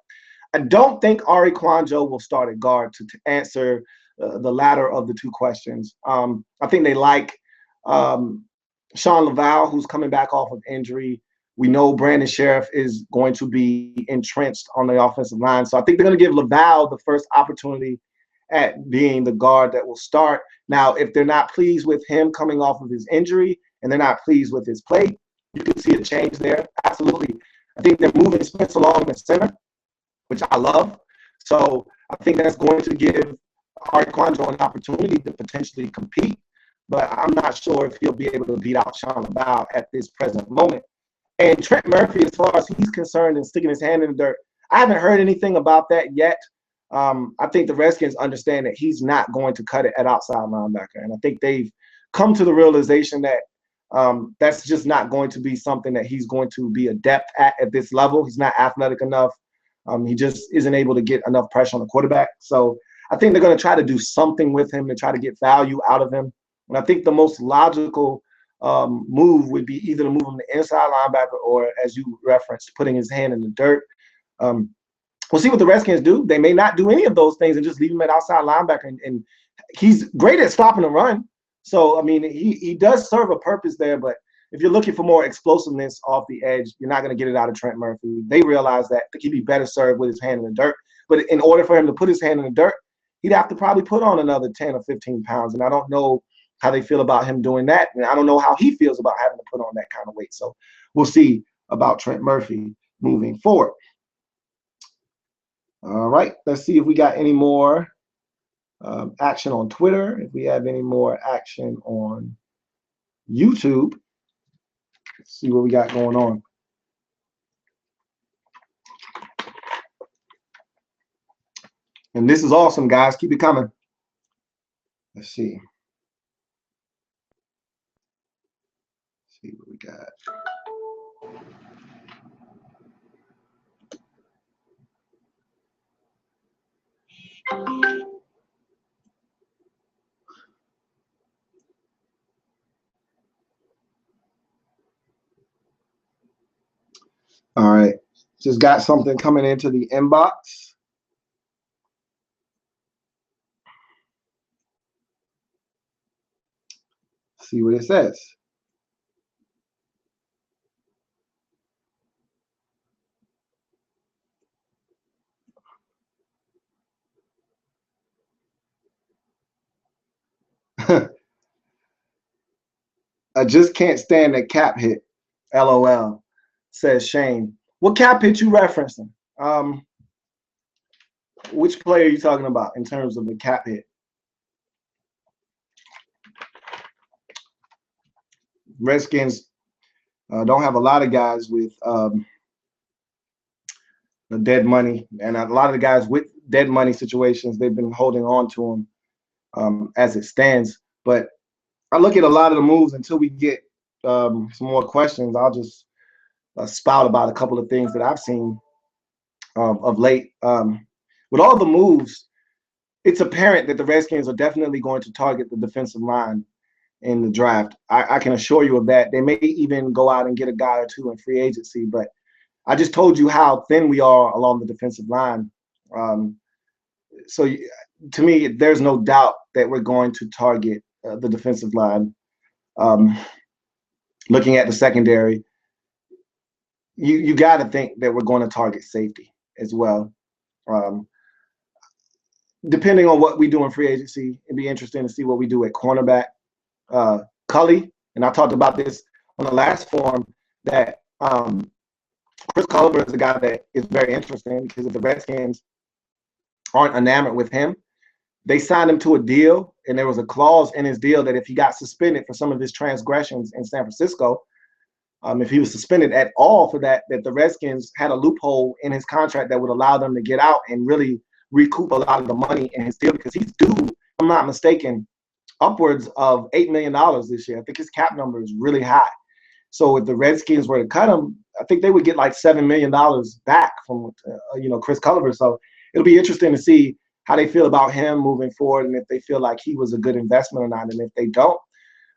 I don't think Ari Kwanjo will start at guard to answer the latter of the two questions. I think they like Sean Laval, who's coming back off of injury. We know Brandon Scherff is going to be entrenched on the offensive line. So I think they're going to give Laval the first opportunity at being the guard that will start. Now, if they're not pleased with him coming off of his injury and they're not pleased with his play, you can see a change there. Absolutely. I think they're moving Spence along the center, which I love. So I think that's going to give Ari Kwanjo an opportunity to potentially compete. But I'm not sure if he'll be able to beat out Sean Laval at this present moment. And Trent Murphy, as far as he's concerned and sticking his hand in the dirt, I haven't heard anything about that yet. I think the Redskins understand that he's not going to cut it at outside linebacker. And I think they've come to the realization that that's just not going to be something that he's going to be adept at this level. He's not athletic enough. He just isn't able to get enough pressure on the quarterback. So I think they're going to try to do something with him to try to get value out of him. And I think the most logical move would be either to move him to inside linebacker or, as you referenced, putting his hand in the dirt. We'll see what the Redskins do. They may not do any of those things and just leave him at outside linebacker. And he's great at stopping the run. So, I mean, he does serve a purpose there. But if you're looking for more explosiveness off the edge, you're not going to get it out of Trent Murphy. They realize that he'd be better served with his hand in the dirt. But in order for him to put his hand in the dirt, he'd have to probably put on another 10 or 15 pounds. And I don't know how they feel about him doing that. And I don't know how he feels about having to put on that kind of weight. So we'll see about Trent Murphy moving forward. All right, let's see if we got any more action on Twitter, if we have any more action on YouTube. Let's see what we got going on. And this is awesome, guys. Keep it coming. Let's see. Let's see what we got. All right. Just got something coming into the inbox. See what it says. I just can't stand that cap hit. LOL, says Shane. What cap hit you referencing? Which player are you talking about in terms of the cap hit? Redskins don't have a lot of guys with the dead money, and a lot of the guys with dead money situations, they've been holding on to them as it stands. But I look at a lot of the moves until we get some more questions. I'll just spout about a couple of things that I've seen of late. With all the moves, it's apparent that the Redskins are definitely going to target the defensive line in the draft. I can assure you of that. They may even go out and get a guy or two in free agency, but I just told you how thin we are along the defensive line. So to me, there's no doubt that we're going to target the defensive line. Looking at the secondary, you got to think that we're going to target safety as well. Depending on what we do in free agency, it'd be interesting to see what we do at cornerback. Cully, and I talked about this on the last forum, that Chris Culliver is a guy that is very interesting because if the Redskins aren't enamored with him, they signed him to a deal, and there was a clause in his deal that if he got suspended for some of his transgressions in San Francisco, if he was suspended at all for that the Redskins had a loophole in his contract that would allow them to get out and really recoup a lot of the money in his deal, because he's due, if I'm not mistaken, upwards of $8 million this year. I think his cap number is really high. So if the Redskins were to cut him, I think they would get like $7 million back from Chris Culliver. So it'll be interesting to see how they feel about him moving forward, and if they feel like he was a good investment or not. And if they don't,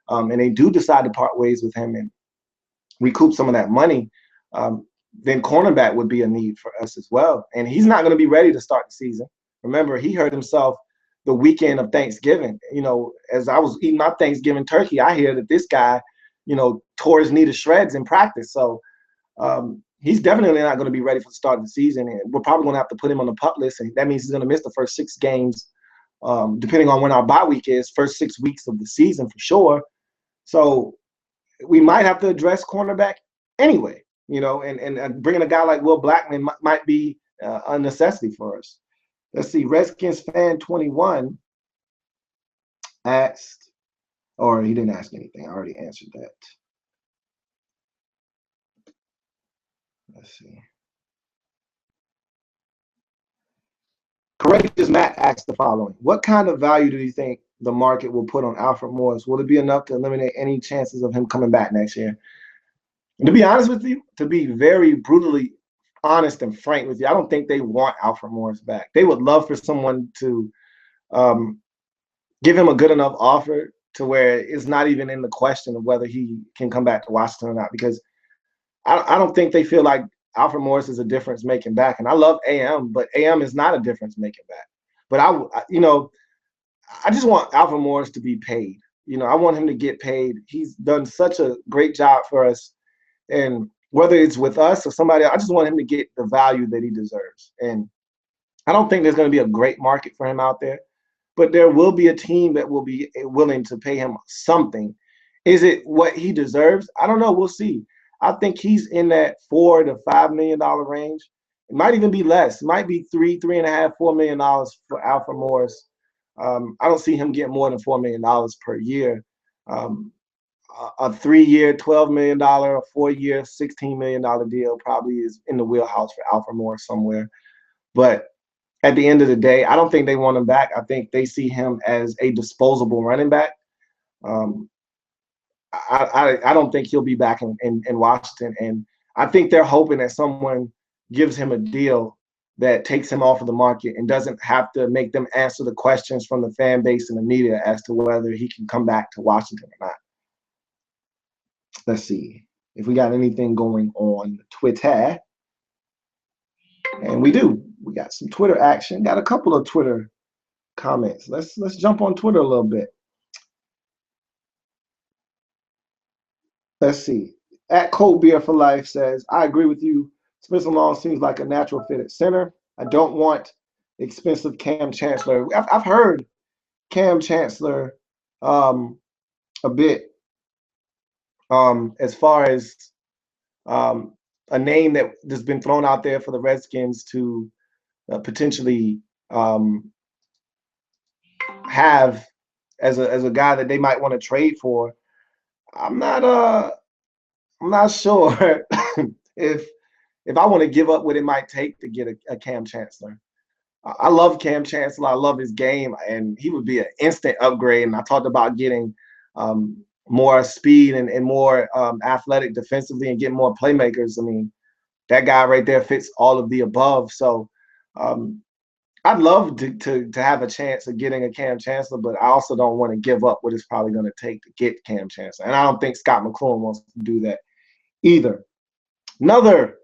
and they do decide to part ways with him and recoup some of that money, then cornerback would be a need for us as well. And he's not going to be ready to start the season. Remember, he hurt himself the weekend of Thanksgiving. As I was eating my Thanksgiving turkey, I hear that this guy, tore his knee to shreds in practice. So he's definitely not going to be ready for the start of the season. And we're probably going to have to put him on the pup list. And that means he's going to miss the first 6 games, depending on when our bye week is, first 6 weeks of the season for sure. So we might have to address cornerback anyway, and bringing a guy like Will Blackman might be a necessity for us. Let's see. Redskins fan 21 asked, or he didn't ask anything. I already answered that. Let's see. Courageous Matt asks the following. What kind of value do you think the market will put on Alfred Morris? Will it be enough to eliminate any chances of him coming back next year? And to be honest with you, to be very brutally honest and frank with you, I don't think they want Alfred Morris back. They would love for someone to give him a good enough offer to where it's not even in the question of whether he can come back to Washington or not, because I don't think they feel like Alfred Morris is a difference making back. And I love AM, but AM is not a difference making back. But I just want Alfred Morris to be paid. I want him to get paid. He's done such a great job for us. And whether it's with us or somebody else, I just want him to get the value that he deserves. And I don't think there's going to be a great market for him out there, but there will be a team that will be willing to pay him something. Is it what he deserves? I don't know. We'll see. I think he's in that $4 to $5 million range. It might even be less. It might be $3.5, $4 million for Alfred Morris. I don't see him getting more than $4 million per year. A 3-year, $12 million, a 4-year, $16 million deal probably is in the wheelhouse for Alfred Morris somewhere. But at the end of the day, I don't think they want him back. I think they see him as a disposable running back. I don't think he'll be back in Washington. And I think they're hoping that someone gives him a deal that takes him off of the market and doesn't have to make them answer the questions from the fan base and the media as to whether he can come back to Washington or not. Let's see if we got anything going on Twitter. And we do. We got some Twitter action. Got a couple of Twitter comments. Let's jump on Twitter a little bit. Let's see. At Cold Beer for Life says, I agree with you. Spencer Long seems like a natural fit at center. I don't want expensive Cam Chancellor. I've heard Cam Chancellor a bit as far as a name that's been thrown out there for the Redskins to potentially have as a guy that they might want to trade for. I'm not sure if I want to give up what it might take to get a Cam Chancellor. I love Cam Chancellor. I love his game, and he would be an instant upgrade. And I talked about getting more speed and more athletic defensively and getting more playmakers. I mean, that guy right there fits all of the above. So I'd love to have a chance of getting a Cam Chancellor, but I also don't want to give up what it's probably going to take to get Cam Chancellor. And I don't think Scott McCloughan wants to do that either. Another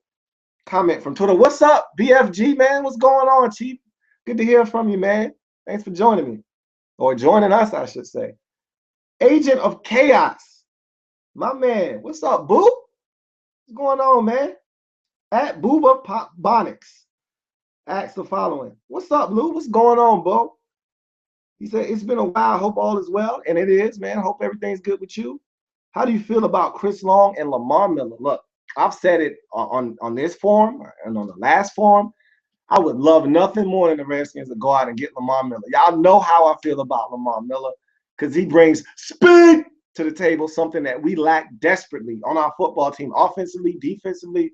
comment from Twitter. What's up, BFG, man? What's going on, Chief? Good to hear from you, man. Thanks for joining me. Or joining us, I should say. Agent of Chaos. My man. What's up, Boo? What's going on, man? At Booba Bonics asks the following. What's up, Lou? What's going on, Bo? He said, it's been a while. Hope all is well. And it is, man. Hope everything's good with you. How do you feel about Chris Long and Lamar Miller? Look, I've said it on this forum and on the last forum. I would love nothing more than the Redskins to go out and get Lamar Miller. Y'all know how I feel about Lamar Miller because he brings speed to the table, something that we lack desperately on our football team, offensively, defensively.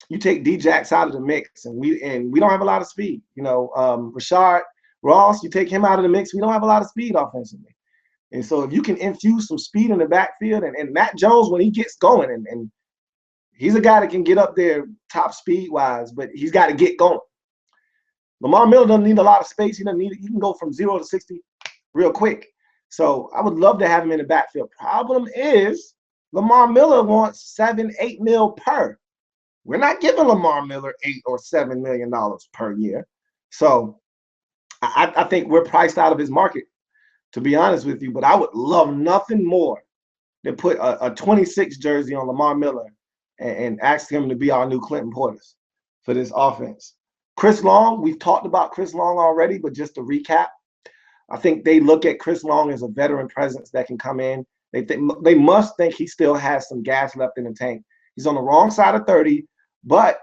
You take D-Jax out of the mix, and we don't have a lot of speed. Rashard Ross, you take him out of the mix, we don't have a lot of speed offensively. And so if you can infuse some speed in the backfield, and Matt Jones, when he gets going, and he's a guy that can get up there top speed-wise, but he's got to get going. Lamar Miller doesn't need a lot of space. He can go from 0 to 60 real quick. So I would love to have him in the backfield. Problem is Lamar Miller wants $7-8 mil per. We're not giving Lamar Miller $8 or $7 million per year. So I think we're priced out of his market, to be honest with you. But I would love nothing more than put a 26 jersey on Lamar Miller and ask him to be our new Clinton Portis for this offense. Chris Long, we've talked about Chris Long already, but just to recap, I think they look at Chris Long as a veteran presence that can come in. They must think he still has some gas left in the tank. He's on the wrong side of 30, but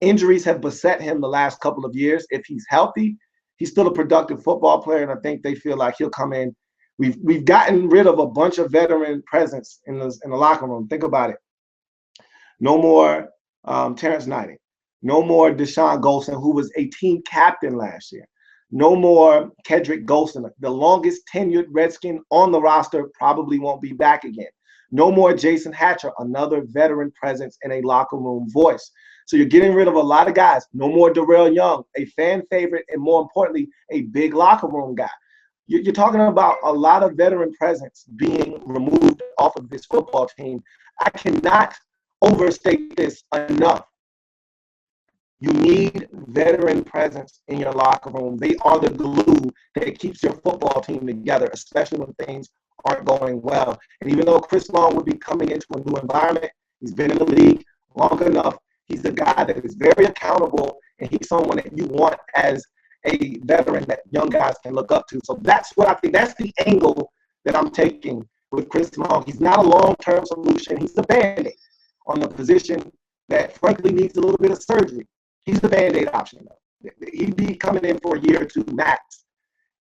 injuries have beset him the last couple of years. If he's healthy, he's still a productive football player, and I think they feel like he'll come in. We've gotten rid of a bunch of veteran presence in the locker room. Think about it. No more Terrance Knighton. No more Dashon Goldson, who was a team captain last year. No more Kedrick Goldson. The longest tenured Redskin on the roster probably won't be back again. No more Jason Hatcher, another veteran presence and a locker room voice. So you're getting rid of a lot of guys. No more Darrel Young, a fan favorite, and more importantly, a big locker room guy. You're talking about a lot of veteran presence being removed off of this football team. I cannot overstate this enough. You need veteran presence in your locker room. They are the glue that keeps your football team together, especially when things aren't going well. And even though Chris Long would be coming into a new environment, he's been in the league long enough. He's a guy that is very accountable, and he's someone that you want as a veteran that young guys can look up to. So that's what I think. That's the angle that I'm taking with Chris Long. He's not a long-term solution. He's the Band-Aid on a position that, frankly, needs a little bit of surgery. He's the Band-Aid option, though. He'd be coming in for a year or two max,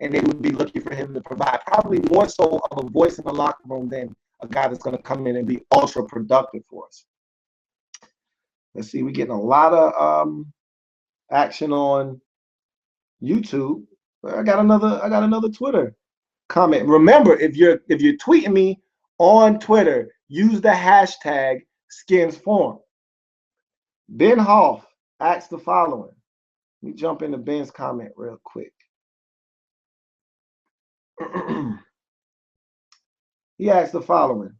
and they would be looking for him to provide probably more so of a voice in the locker room than a guy that's going to come in and be ultra productive for us. Let's see, we're getting a lot of action on YouTube. I got another Twitter comment. Remember, if you're tweeting me on Twitter, use the hashtag #SkinsForum. Ben Hoff asked the following. Let me jump into Ben's comment real quick. He asked the following.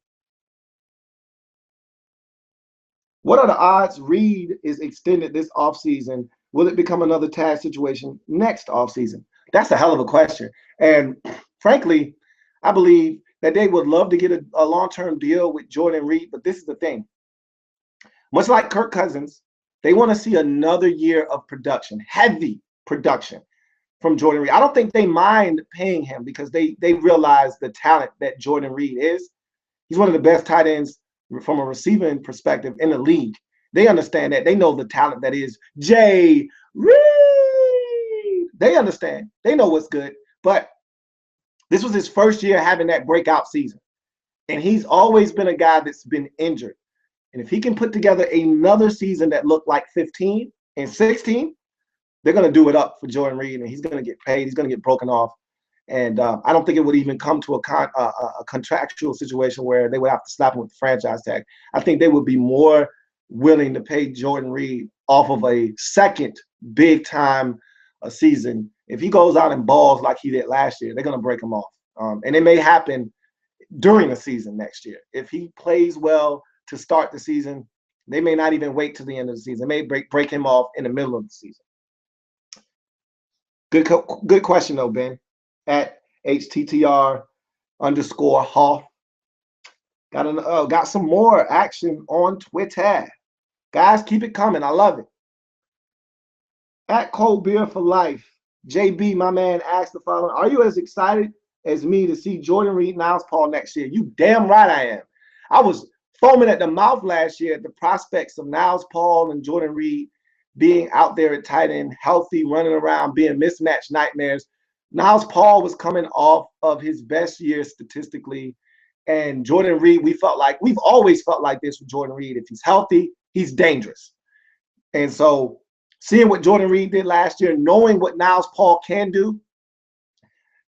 What are the odds Reed is extended this offseason? Will it become another tag situation next offseason? That's a hell of a question. And frankly, I believe that they would love to get a long-term deal with Jordan Reed, but this is the thing. Much like Kirk Cousins, they want to see another year of production, heavy production from Jordan Reed. I don't think they mind paying him because they realize the talent that Jordan Reed is. He's one of the best tight ends from a receiving perspective in the league. They understand that. They know the talent that is Jay Reed. They understand. They know what's good. But this was his first year having that breakout season. And he's always been a guy that's been injured. And if he can put together another season that looked like 15 and 16, they're going to do it up for Jordan Reed, and he's going to get paid. He's going to get broken off. And I don't think it would even come to a contractual situation where they would have to slap him with the franchise tag. I think they would be more willing to pay Jordan Reed off of a second big-time season. If he goes out and balls like he did last year, they're going to break him off. And it may happen during the season next year. If he plays well to start the season, they may not even wait to the end of the season. They may break him off in the middle of the season. Good question, though, Ben. At HTTR_Hall. Got some more action on Twitter. Guys, keep it coming. I love it. At Cold Beer for Life, JB, my man, asked the following. Are you as excited as me to see Jordan Reed, Niles Paul next year? You damn right I am. I was foaming at the mouth last year at the prospects of Niles Paul and Jordan Reed being out there at tight end, healthy, running around, being mismatched nightmares. Niles Paul was coming off of his best year statistically. And Jordan Reed, we've always felt like this with Jordan Reed. If he's healthy, he's dangerous. And so seeing what Jordan Reed did last year, knowing what Niles Paul can do,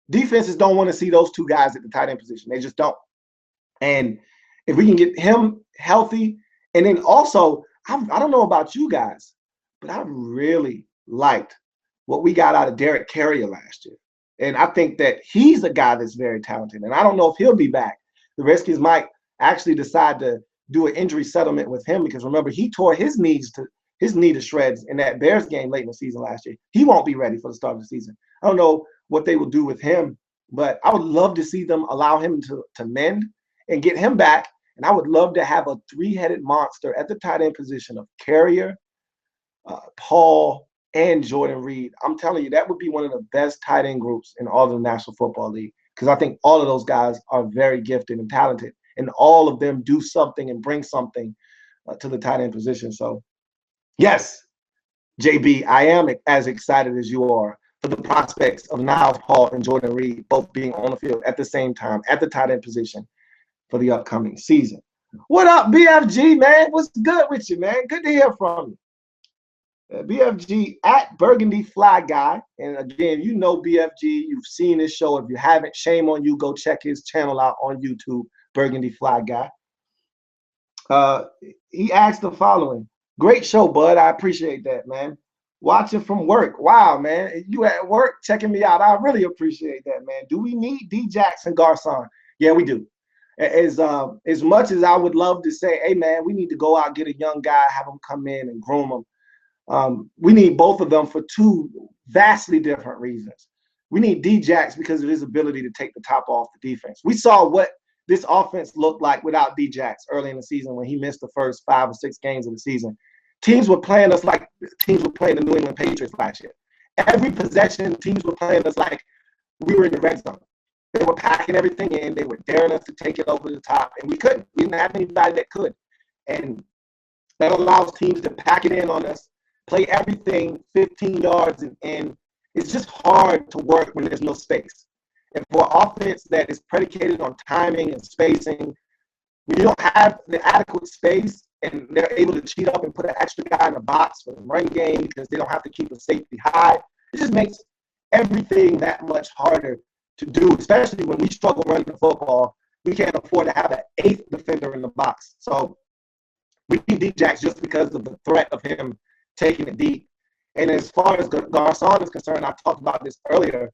defenses don't want to see those two guys at the tight end position. They just don't. And if we can get him healthy, and then also, I don't know about you guys, but I really liked what we got out of Derek Carrier last year. And I think that he's a guy that's very talented. And I don't know if he'll be back. The Redskins might actually decide to do an injury settlement with him because, remember, he tore his knee to shreds in that Bears game late in the season last year. He won't be ready for the start of the season. I don't know what they will do with him, but I would love to see them allow him to mend and get him back. And I would love to have a three-headed monster at the tight end position of Carrier, Paul, and Jordan Reed. I'm telling you, that would be one of the best tight end groups in all of the National Football League because I think all of those guys are very gifted and talented, and all of them do something and bring something to the tight end position. So, yes, JB, I am as excited as you are for the prospects of Niles Paul and Jordan Reed both being on the field at the same time at the tight end position for the upcoming season. What up, BFG, man? What's good with you, man? Good to hear from you. BFG at Burgundy Fly Guy. And again, you know BFG. You've seen his show. If you haven't, shame on you. Go check his channel out on YouTube, Burgundy Fly Guy. He asked the following. Great show, bud. I appreciate that, man. Watching from work. Wow, man. You at work checking me out. I really appreciate that, man. Do we need D-Jax and Garcon? Yeah, we do. As much as I would love to say, hey, man, we need to go out, get a young guy, have him come in and groom him. We need both of them for two vastly different reasons. We need D-Jax because of his ability to take the top off the defense. We saw what this offense looked like without D-Jax early in the season when he missed the first 5 or 6 games of the season. Teams were playing us like teams were playing the New England Patriots last year. Every possession, teams were playing us like we were in the red zone. They were packing everything in. They were daring us to take it over the top, and we couldn't. We didn't have anybody that could. And that allows teams to pack it in on us, play everything 15 yards, and it's just hard to work when there's no space. And for an offense that is predicated on timing and spacing, when you don't have the adequate space and they're able to cheat up and put an extra guy in the box for the run game because they don't have to keep the safety high, it just makes everything that much harder to do, especially when we struggle running the football. We can't afford to have an 8th defender in the box. So we need D-Jax just because of the threat of him taking it deep. And as far as Garcon is concerned, I talked about this earlier,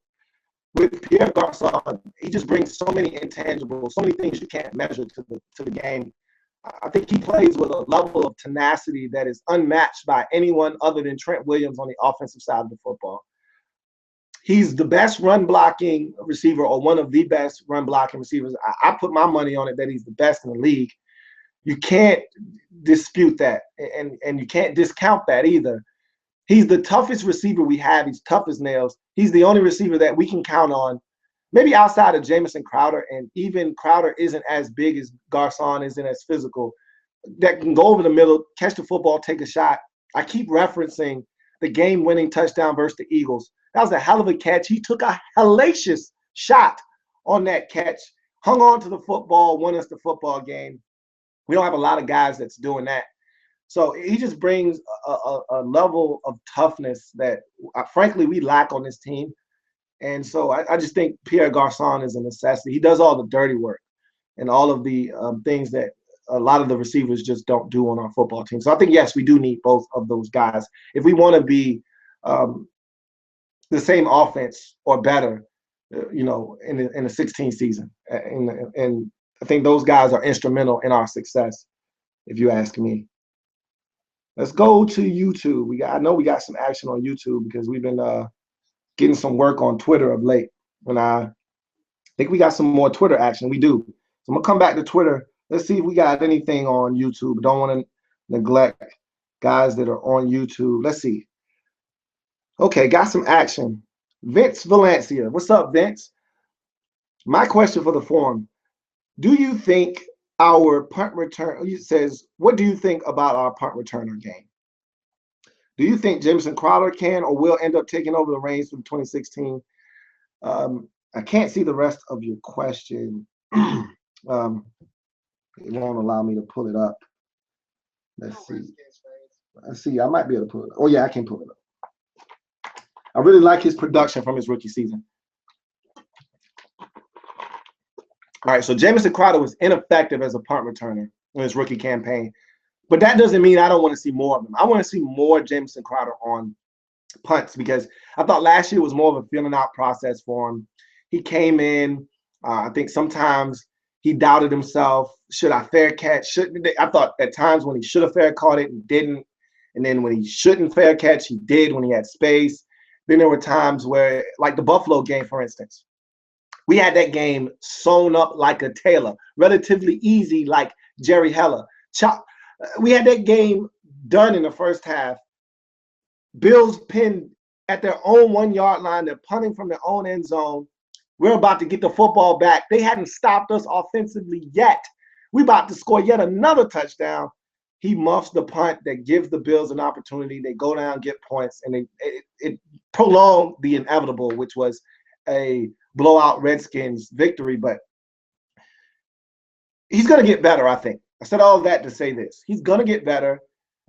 with Pierre Garcon, he just brings so many intangibles, so many things you can't measure to the game. I think he plays with a level of tenacity that is unmatched by anyone other than Trent Williams on the offensive side of the football. He's the best run blocking receiver, or one of the best run blocking receivers. I put my money on it that he's the best in the league. You can't dispute that, and you can't discount that either. He's the toughest receiver we have. He's tough as nails. He's the only receiver that we can count on, maybe outside of Jamison Crowder, and even Crowder isn't as big as Garcon, isn't as physical, that can go over the middle, catch the football, take a shot. I keep referencing the game-winning touchdown versus the Eagles. That was a hell of a catch. He took a hellacious shot on that catch, hung on to the football, won us the football game. We don't have a lot of guys that's doing that. So he just brings a level of toughness that, frankly, we lack on this team. And so I just think Pierre Garcon is a necessity. He does all the dirty work and all of the things that a lot of the receivers just don't do on our football team. So I think, yes, we do need both of those guys if we want to be the same offense or better, in the 16th season. And I think those guys are instrumental in our success, if you ask me. Let's go to YouTube. I know we got some action on YouTube because we've been getting some work on Twitter of late. And I think we got some more Twitter action. We do. So I'm gonna come back to Twitter. Let's see if we got anything on YouTube. Don't want to neglect guys that are on YouTube. Let's see. Okay, got some action. Vince Valencia. What's up, Vince? My question for the forum: do you think our punt return? He says, what do you think about our punt returner game? Do you think Jamison Crowder can or will end up taking over the reins from 2016? I can't see the rest of your question. It won't allow me to pull it up. Let's see. I might be able to pull it up. Oh, yeah, I can pull it up. I really like his production from his rookie season. All right, so Jamison Crowder was ineffective as a punt returner in his rookie campaign. But that doesn't mean I don't want to see more of him. I want to see more Jamison Crowder on punts because I thought last year was more of a feeling out process for him. He came in, I think sometimes he doubted himself. Should I fair catch? Shouldn't I thought at times when he should have fair caught it and didn't. And then when he shouldn't fair catch, he did when he had space. Then there were times where, like the Buffalo game, for instance, we had that game sewn up like a tailor, relatively easy like Jerry Heller. We had that game done in the first half. Bills pinned at their own 1 yard line. They're punting from their own end zone. We're about to get the football back. They hadn't stopped us offensively yet. We're about to score yet another touchdown. He muffs the punt that gives the Bills an opportunity. They go down, get points, and it prolonged the inevitable, which was a blowout Redskins victory. But he's going to get better, I think. I said all of that to say this. He's going to get better.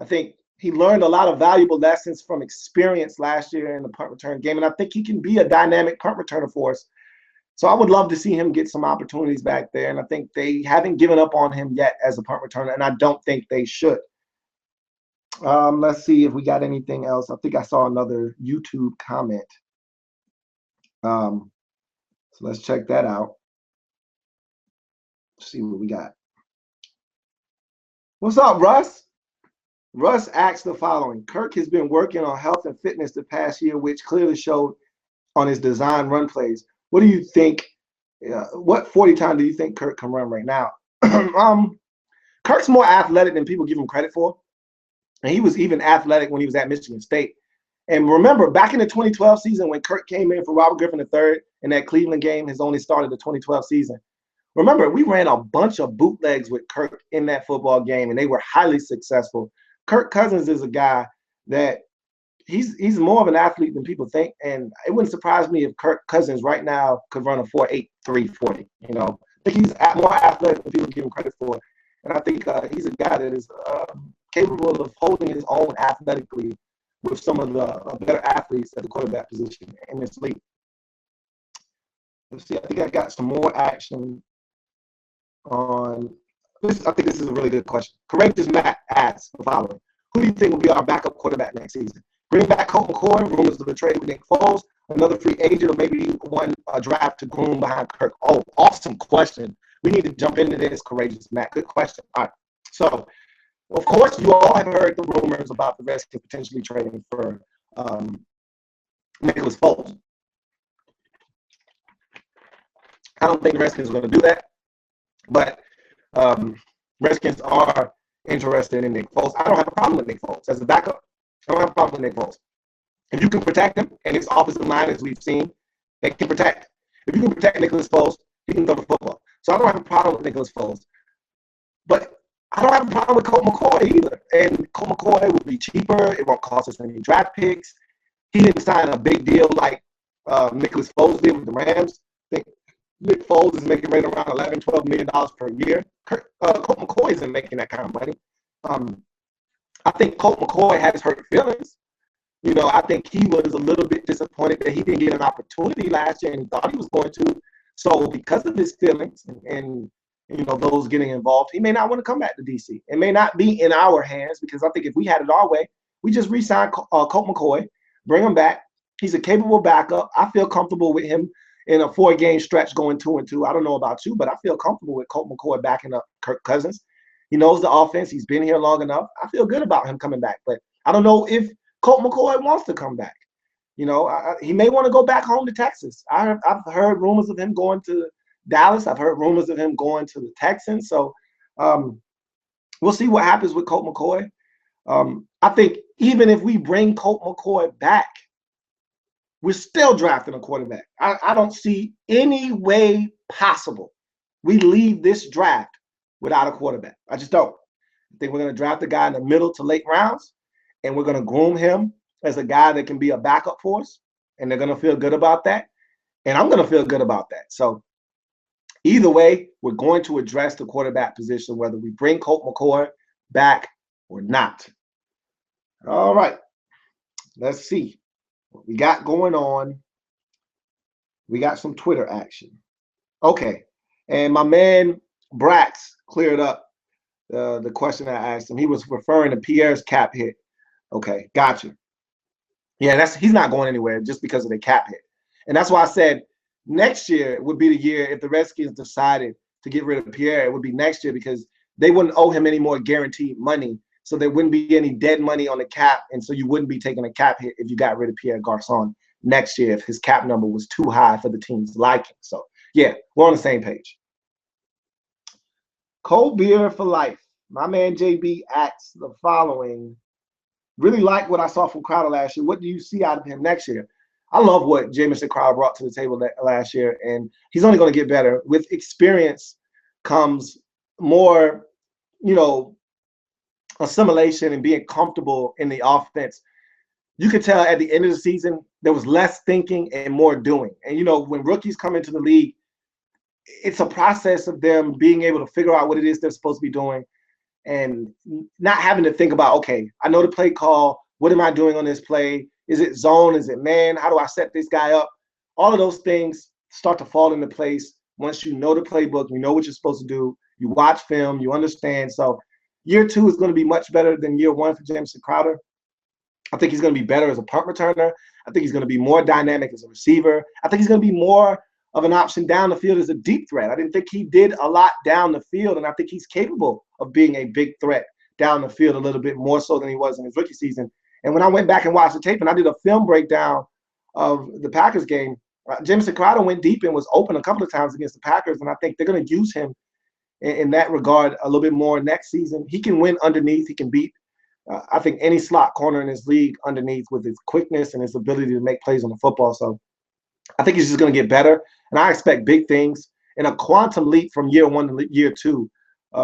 I think he learned a lot of valuable lessons from experience last year in the punt return game, and I think he can be a dynamic punt returner for us. So I would love to see him get some opportunities back there, and I think they haven't given up on him yet as a punt returner, and I don't think they should. Let's see if we got anything else. I think I saw another YouTube comment. So let's check that out. See what we got. What's up, Russ? Russ asked the following. Kirk has been working on health and fitness the past year, which clearly showed on his design run plays. What do you think? What 40 time do you think Kirk can run right now? Kirk's more athletic than people give him credit for. And he was even athletic when he was at Michigan State. And remember, back in the 2012 season when Kirk came in for Robert Griffin III in that Cleveland game, his only start of the 2012 season. Remember, we ran a bunch of bootlegs with Kirk in that football game, and they were highly successful. Kirk Cousins is a guy that he's more of an athlete than people think, and it wouldn't surprise me if Kirk Cousins right now could run a 4.83 40. You know, I think he's more athletic than people give him credit for, and I think he's a guy that is capable of holding his own athletically with some of the better athletes at the quarterback position in this league. Let's see. I think I got some more action on this. I think this is a really good question. Courageous Matt asks the following: who do you think will be our backup quarterback next season? Bring back Colt McCoy, rumors of a trade with Nick Foles, another free agent, or maybe one draft to groom behind Kirk? Oh, awesome question. We need to jump into this, Courageous Matt. Good question. All right. So, of course, you all have heard the rumors about the Redskins potentially trading for Nicholas Foles. I don't think the Redskins are going to do that, but Redskins are interested in Nick Foles. I don't have a problem with Nick Foles as a backup. I don't have a problem with Nick Foles. If you can protect him, and his offensive line, as we've seen, they can protect. If you can protect Nicholas Foles, he can go to football. So I don't have a problem with Nicholas Foles. But I don't have a problem with Colt McCoy either. And Colt McCoy will be cheaper. It won't cost us any draft picks. He didn't sign a big deal like Nicholas Foles did with the Rams. I think Nick Foles is making right around $11, $12 million per year. Colt McCoy isn't making that kind of money. I think Colt McCoy has hurt feelings. You know, I think he was a little bit disappointed that he didn't get an opportunity last year and he thought he was going to. So because of his feelings and you know, those getting involved, he may not want to come back to DC. It may not be in our hands because I think if we had it our way, we just re-sign Colt McCoy, bring him back. He's a capable backup. I feel comfortable with him in a 4-game stretch going 2-2. I don't know about you, but I feel comfortable with Colt McCoy backing up Kirk Cousins. He knows the offense. He's been here long enough. I feel good about him coming back, but I don't know if Colt McCoy wants to come back. You know, he may want to go back home to Texas. I've heard rumors of him going to Dallas. I've heard rumors of him going to the Texans. So we'll see what happens with Colt McCoy. I think even if we bring Colt McCoy back, we're still drafting a quarterback. I don't see any way possible we leave this draft without a quarterback. I just don't. I think we're going to draft a guy in the middle to late rounds, and we're going to groom him as a guy that can be a backup for us, and they're going to feel good about that, and I'm going to feel good about that. So either way, we're going to address the quarterback position, whether we bring Colt McCoy back or not. All right. Let's see what we got going on. We got some Twitter action. Okay. And my man Brax cleared up the question I asked him. He was referring to Pierre's cap hit. Okay, gotcha. Yeah, he's not going anywhere just because of the cap hit. And that's why I said next year would be the year if the Redskins decided to get rid of Pierre. It would be next year because they wouldn't owe him any more guaranteed money. So there wouldn't be any dead money on the cap. And so you wouldn't be taking a cap hit if you got rid of Pierre Garçon next year if his cap number was too high for the team's liking. So, yeah, we're on the same page. Cold beer for life. My man JB asks the following. Really like what I saw from Crowder last year. What do you see out of him next year? I love what Jamison Crowder brought to the table last year, and he's only going to get better. With experience comes more, you know, assimilation and being comfortable in the offense. You could tell at the end of the season, there was less thinking and more doing. And, you know, when rookies come into the league, it's a process of them being able to figure out what it is they're supposed to be doing. and not having to think about, okay, I know the play call. What am I doing on this play? Is it zone? Is it man? How do I set this guy up? All of those things start to fall into place once you know the playbook, you know what you're supposed to do, you watch film, you understand. So year 2 is going to be much better than year 1 for Jamison Crowder. I think he's going to be better as a punt returner. I think he's going to be more dynamic as a receiver. I think he's going to be more of an option down the field as a deep threat. I didn't think he did a lot down the field, and I think he's capable of being a big threat down the field a little bit more so than he was in his rookie season. And when I went back and watched the tape and I did a film breakdown of the Packers game, Jamison Crowder went deep and was open a couple of times against the Packers, and I think they're going to use him in that regard a little bit more next season. He can win underneath. He can beat, I think, any slot corner in this league underneath with his quickness and his ability to make plays on the football. So I think he's just going to get better, and I expect big things and a quantum leap from year 1 to year 2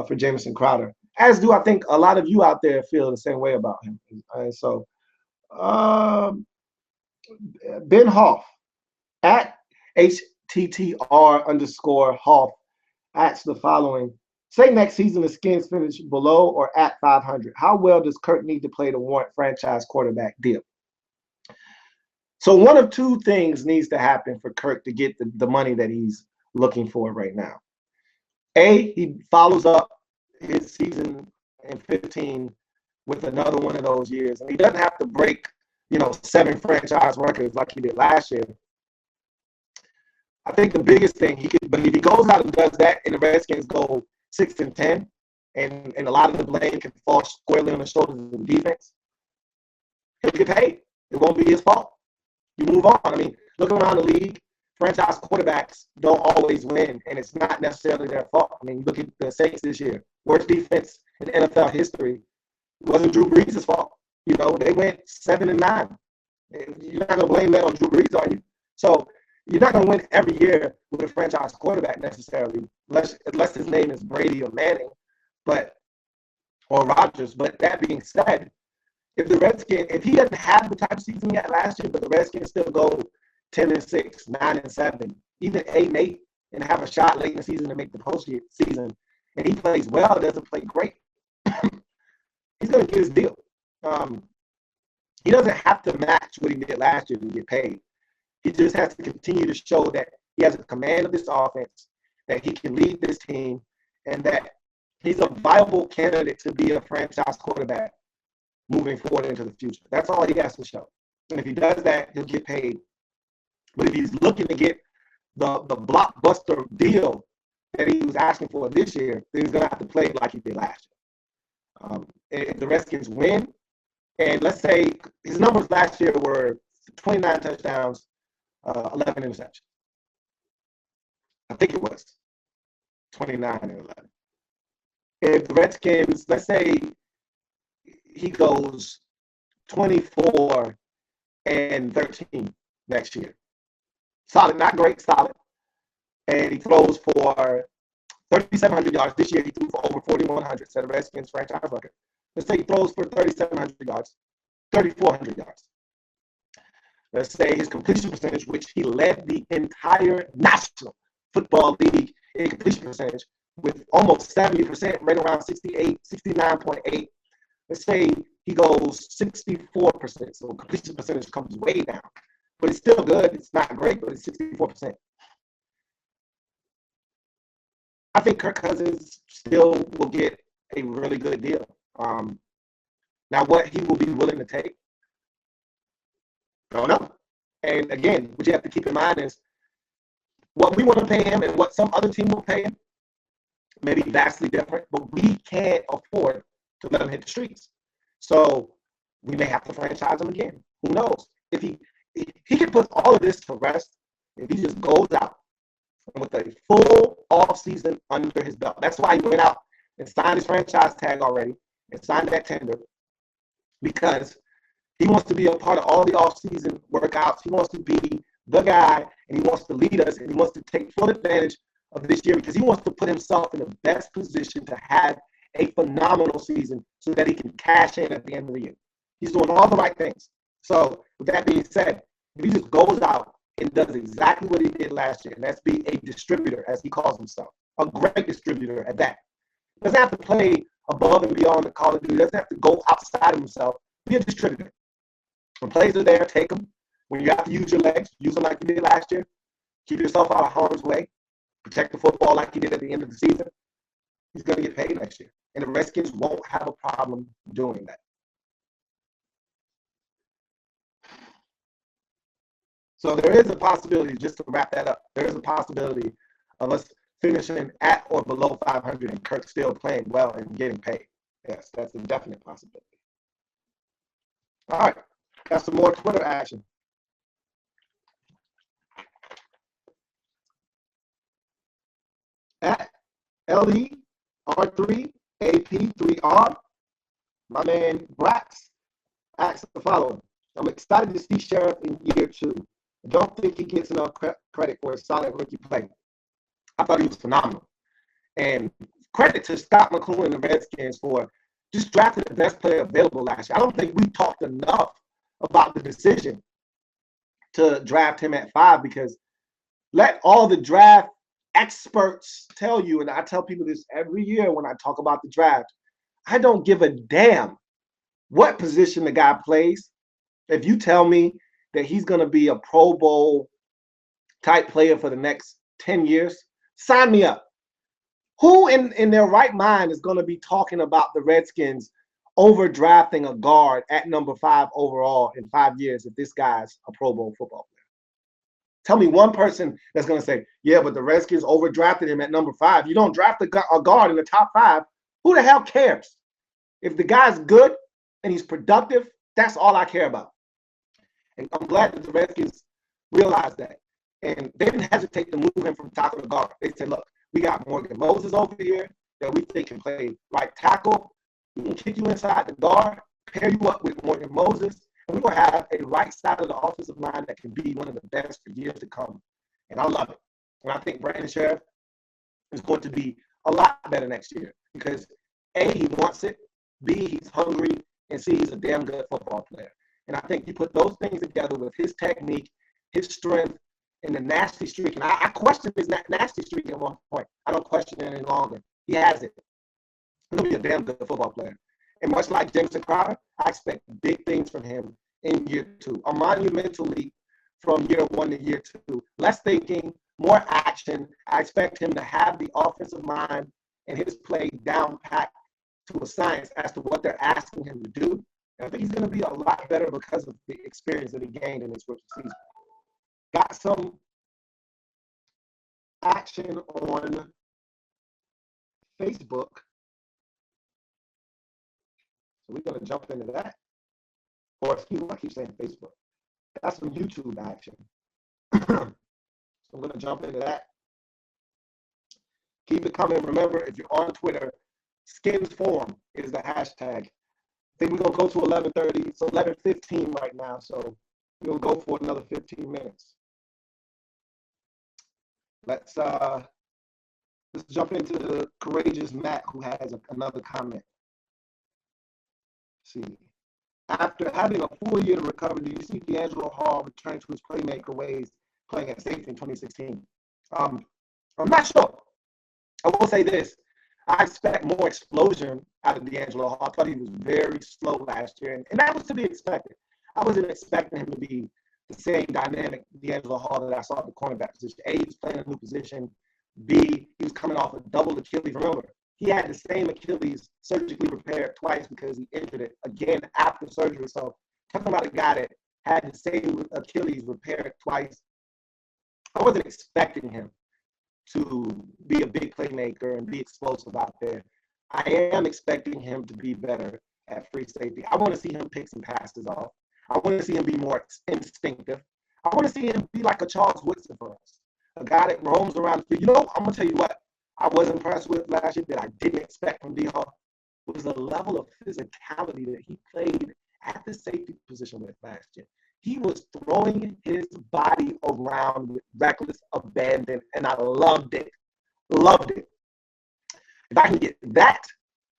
for Jamison Crowder, as do I think a lot of you out there feel the same way about him. And so Ben Hoff at HTTR_Hoff asks the following: say next season the Skins finish below or at 500. How well does Kirk need to play to warrant franchise quarterback deal? So one of two things needs to happen for Kirk to get the money that he's looking for right now. A, he follows up his season in 15 with another one of those years, and he doesn't have to break, 7 franchise records like he did last year. I think the biggest thing but if he goes out and does that, and the Redskins go 6-10, and a lot of the blame can fall squarely on the shoulders of the defense, he'll get paid. It won't be his fault. You move on. I mean, look around the league. Franchise quarterbacks don't always win, and it's not necessarily their fault. I mean, look at the Saints this year. Worst defense in NFL history. It wasn't Drew Brees' fault. They went 7-9. You're not going to blame that on Drew Brees, are you? So you're not going to win every year with a franchise quarterback necessarily, unless his name is Brady or Manning, or Rodgers. But that being said, if he doesn't have the type of season he had last year, but the Redskins still go 10-6, 9-7, even 8-8, and have a shot late in the season to make the postseason, and he plays well, doesn't play great, he's going to get his deal. He doesn't have to match what he did last year to get paid. He just has to continue to show that he has a command of this offense, that he can lead this team, and that he's a viable candidate to be a franchise quarterback moving forward into the future. That's all he has to show. And if he does that, he'll get paid. But if he's looking to get the blockbuster deal that he was asking for this year, then he's going to have to play like he did last year. If the Redskins win, and let's say his numbers last year were 29 touchdowns, 11 interceptions. I think it was 29 and 11. If the Redskins, let's say he goes 24 and 13 next year. Solid, not great, solid. And he throws for 3,700 yards. This year he threw for over 4,100, set a Redskins franchise record. Let's say he throws for 3,700 yards, 3,400 yards. Let's say his completion percentage, which he led the entire National Football League in completion percentage with almost 70%, right around 68, 69.8. Let's say he goes 64%, so completion percentage comes way down. But it's still good. It's not great, but it's 64%. I think Kirk Cousins still will get a really good deal. Now, what he will be willing to take, I don't know. And again, what you have to keep in mind is what we want to pay him and what some other team will pay him may be vastly different, but we can't afford to let him hit the streets. So we may have to franchise him again. Who knows? If he can put all of this to rest, if he just goes out with a full offseason under his belt. That's why he went out and signed his franchise tag already and signed that tender, because he wants to be a part of all the offseason workouts. He wants to be the guy, and he wants to lead us, and he wants to take full advantage of this year because he wants to put himself in the best position to have a phenomenal season so that he can cash in at the end of the year. He's doing all the right things. So with that being said, if he just goes out and does exactly what he did last year, and that's be a distributor, as he calls himself, a great distributor at that. He doesn't have to play above and beyond the call of duty. He doesn't have to go outside of himself. Be a distributor. When plays are there, take them. When you have to use your legs, use them like you did last year. Keep yourself out of harm's way. Protect the football like you did at the end of the season. He's going to get paid next year. And the Redskins won't have a problem doing that. So there is a possibility, just to wrap that up, there is a possibility of us finishing at or below 500 and Kirk still playing well and getting paid. Yes, that's a definite possibility. All right, got some more Twitter action. At L.A.B. R3 AP3R, my man Brax asks the following. I'm excited to see Scherff in year 2. I don't think he gets enough credit for his solid rookie play. I thought he was phenomenal. And credit to Scott McCloughan and the Redskins for just drafting the best player available last year. I don't think we talked enough about the decision to draft him at 5, because let all the draft experts tell you, and I tell people this every year when I talk about the draft, I don't give a damn what position the guy plays. If you tell me that he's going to be a Pro Bowl type player for the next 10 years, sign me up. Who in their right mind is going to be talking about the Redskins overdrafting a guard at number 5 overall in 5 years if this guy's a Pro Bowl football player? Tell me one person that's going to say, yeah, but the Redskins overdrafted him at number 5. You don't draft a guard in the top 5. Who the hell cares? If the guy's good and he's productive, that's all I care about. And I'm glad that the Redskins realized that. And they didn't hesitate to move him from tackle to guard. They said, look, we got Morgan Moses over here that we think can play right tackle. We can kick you inside the guard, pair you up with Morgan Moses, and we're going to have a right side of the offensive line that can be one of the best for years to come. And I love it. And I think Brandon Scherff is going to be a lot better next year because A, he wants it, B, he's hungry, and C, he's a damn good football player. And I think you put those things together with his technique, his strength, and the nasty streak. And I questioned his nasty streak at one point. I don't question it any longer. He has it. He'll be a damn good football player. And much like Jameson Crowder, I expect big things from him in year 2. A monumental leap from year 1 to year 2. Less thinking, more action. I expect him to have the offensive mind and his play down packed to a science as to what they're asking him to do. And I think he's going to be a lot better because of the experience that he gained in his rookie season. Got some action on Facebook. So we're going to jump into that. Or excuse me, I keep saying Facebook. Got some YouTube action. So I'm going to jump into that. Keep it coming. Remember, if you're on Twitter, Skins Forum is the hashtag. I think we're going to go to 11:30. It's 11:15 right now, so we'll go for another 15 minutes. Let's jump into the courageous Matt, who has another comment. Let's see. After having a full year to recover, do you see D'Angelo Hall return to his playmaker ways playing at safety in 2016? I'm not sure. I will say this. I expect more explosion out of D'Angelo Hall. I thought he was very slow last year, and that was to be expected. I wasn't expecting him to be the same dynamic D'Angelo Hall that I saw at the cornerback position. A, he was playing a new position. B, he was coming off a double Achilles. Remember, he had the same Achilles surgically repaired twice because he injured it again after surgery. So talking about a guy that had the same Achilles repaired twice, I wasn't expecting him to be a big playmaker and be explosive out there. I am expecting him to be better at free safety. I want to see him pick some passes off. I want to see him be more instinctive. I want to see him be like a Charles Woodson for us, a guy that roams around the field. You know, I'm going to tell you what I was impressed with last year that I didn't expect from D-Hall was the level of physicality that he played at the safety position with last year. He was throwing his body around with reckless abandon, and I loved it. Loved it. If I can get that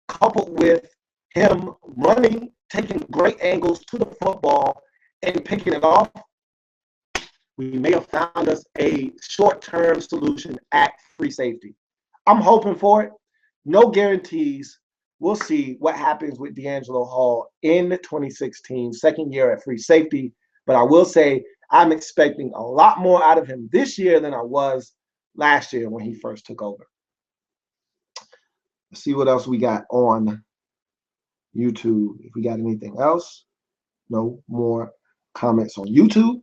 coupled with him running, taking great angles to the football, and picking it off, we may have found us a short-term solution at free safety. I'm hoping for it. No guarantees, we'll see what happens with D'Angelo Hall in 2016, second year at free safety. But I will say I'm expecting a lot more out of him this year than I was last year when he first took over. Let's see what else we got on YouTube. If we got anything else. No more comments on YouTube.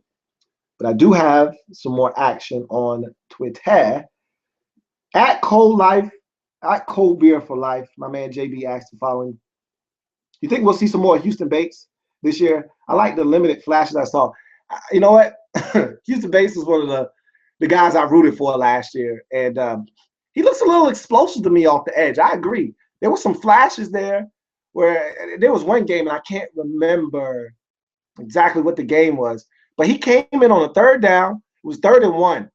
But I do have some more action on Twitter. At Cold Beer for Life, my man JB asked the following. You think we'll see some more Houston Bates this year? I like the limited flashes I saw. You know what? Houston Bates is one of the guys I rooted for last year. And he looks a little explosive to me off the edge. I agree. There were some flashes there where there was one game, and I can't remember exactly what the game was, but he came in on a third down. It was 3rd and 1.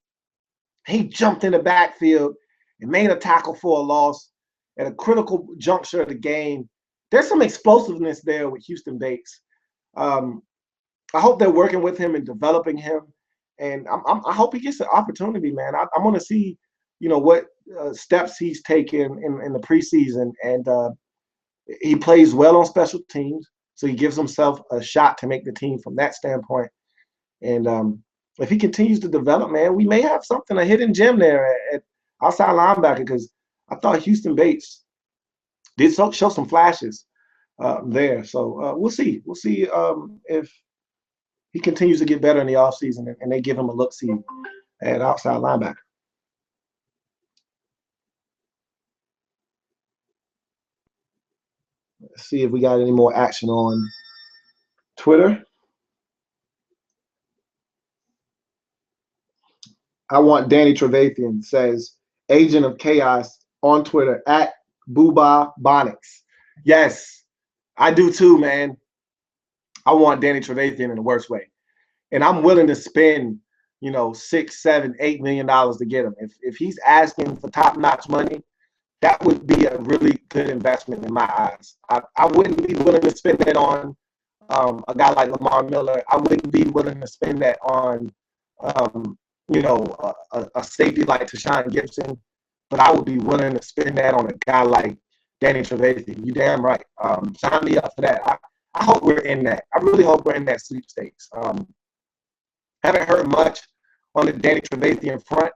He jumped in the backfield and made a tackle for a loss at a critical juncture of the game. There's some explosiveness there with Houston Bates. I hope they're working with him and developing him, and I hope he gets an opportunity, man. I want to see, what steps he's taken in the preseason, and he plays well on special teams, so he gives himself a shot to make the team from that standpoint. And if he continues to develop, man, we may have something, a hidden gem there at outside linebacker, because I thought Houston Bates did show some flashes there. So we'll see. We'll see if he continues to get better in the offseason and they give him a look-see at outside linebacker. Let's see if we got any more action on Twitter. I want Danny Trevathan says, Agent of Chaos on Twitter at Booba Bonics. Yes, I do too, man. I want Danny Trevathan in the worst way. And I'm willing to spend, $6, $7, $8 million to get him. If he's asking for top-notch money, that would be a really good investment in my eyes. I wouldn't be willing to spend that on a guy like Lamar Miller. I wouldn't be willing to spend that on a safety like Tashawn Gibson, but I would be willing to spend that on a guy like Danny Trevathan. You damn right. Sign me up for that. I hope we're in that. I really hope we're in that sweepstakes. Haven't heard much on the Danny Trevathan front,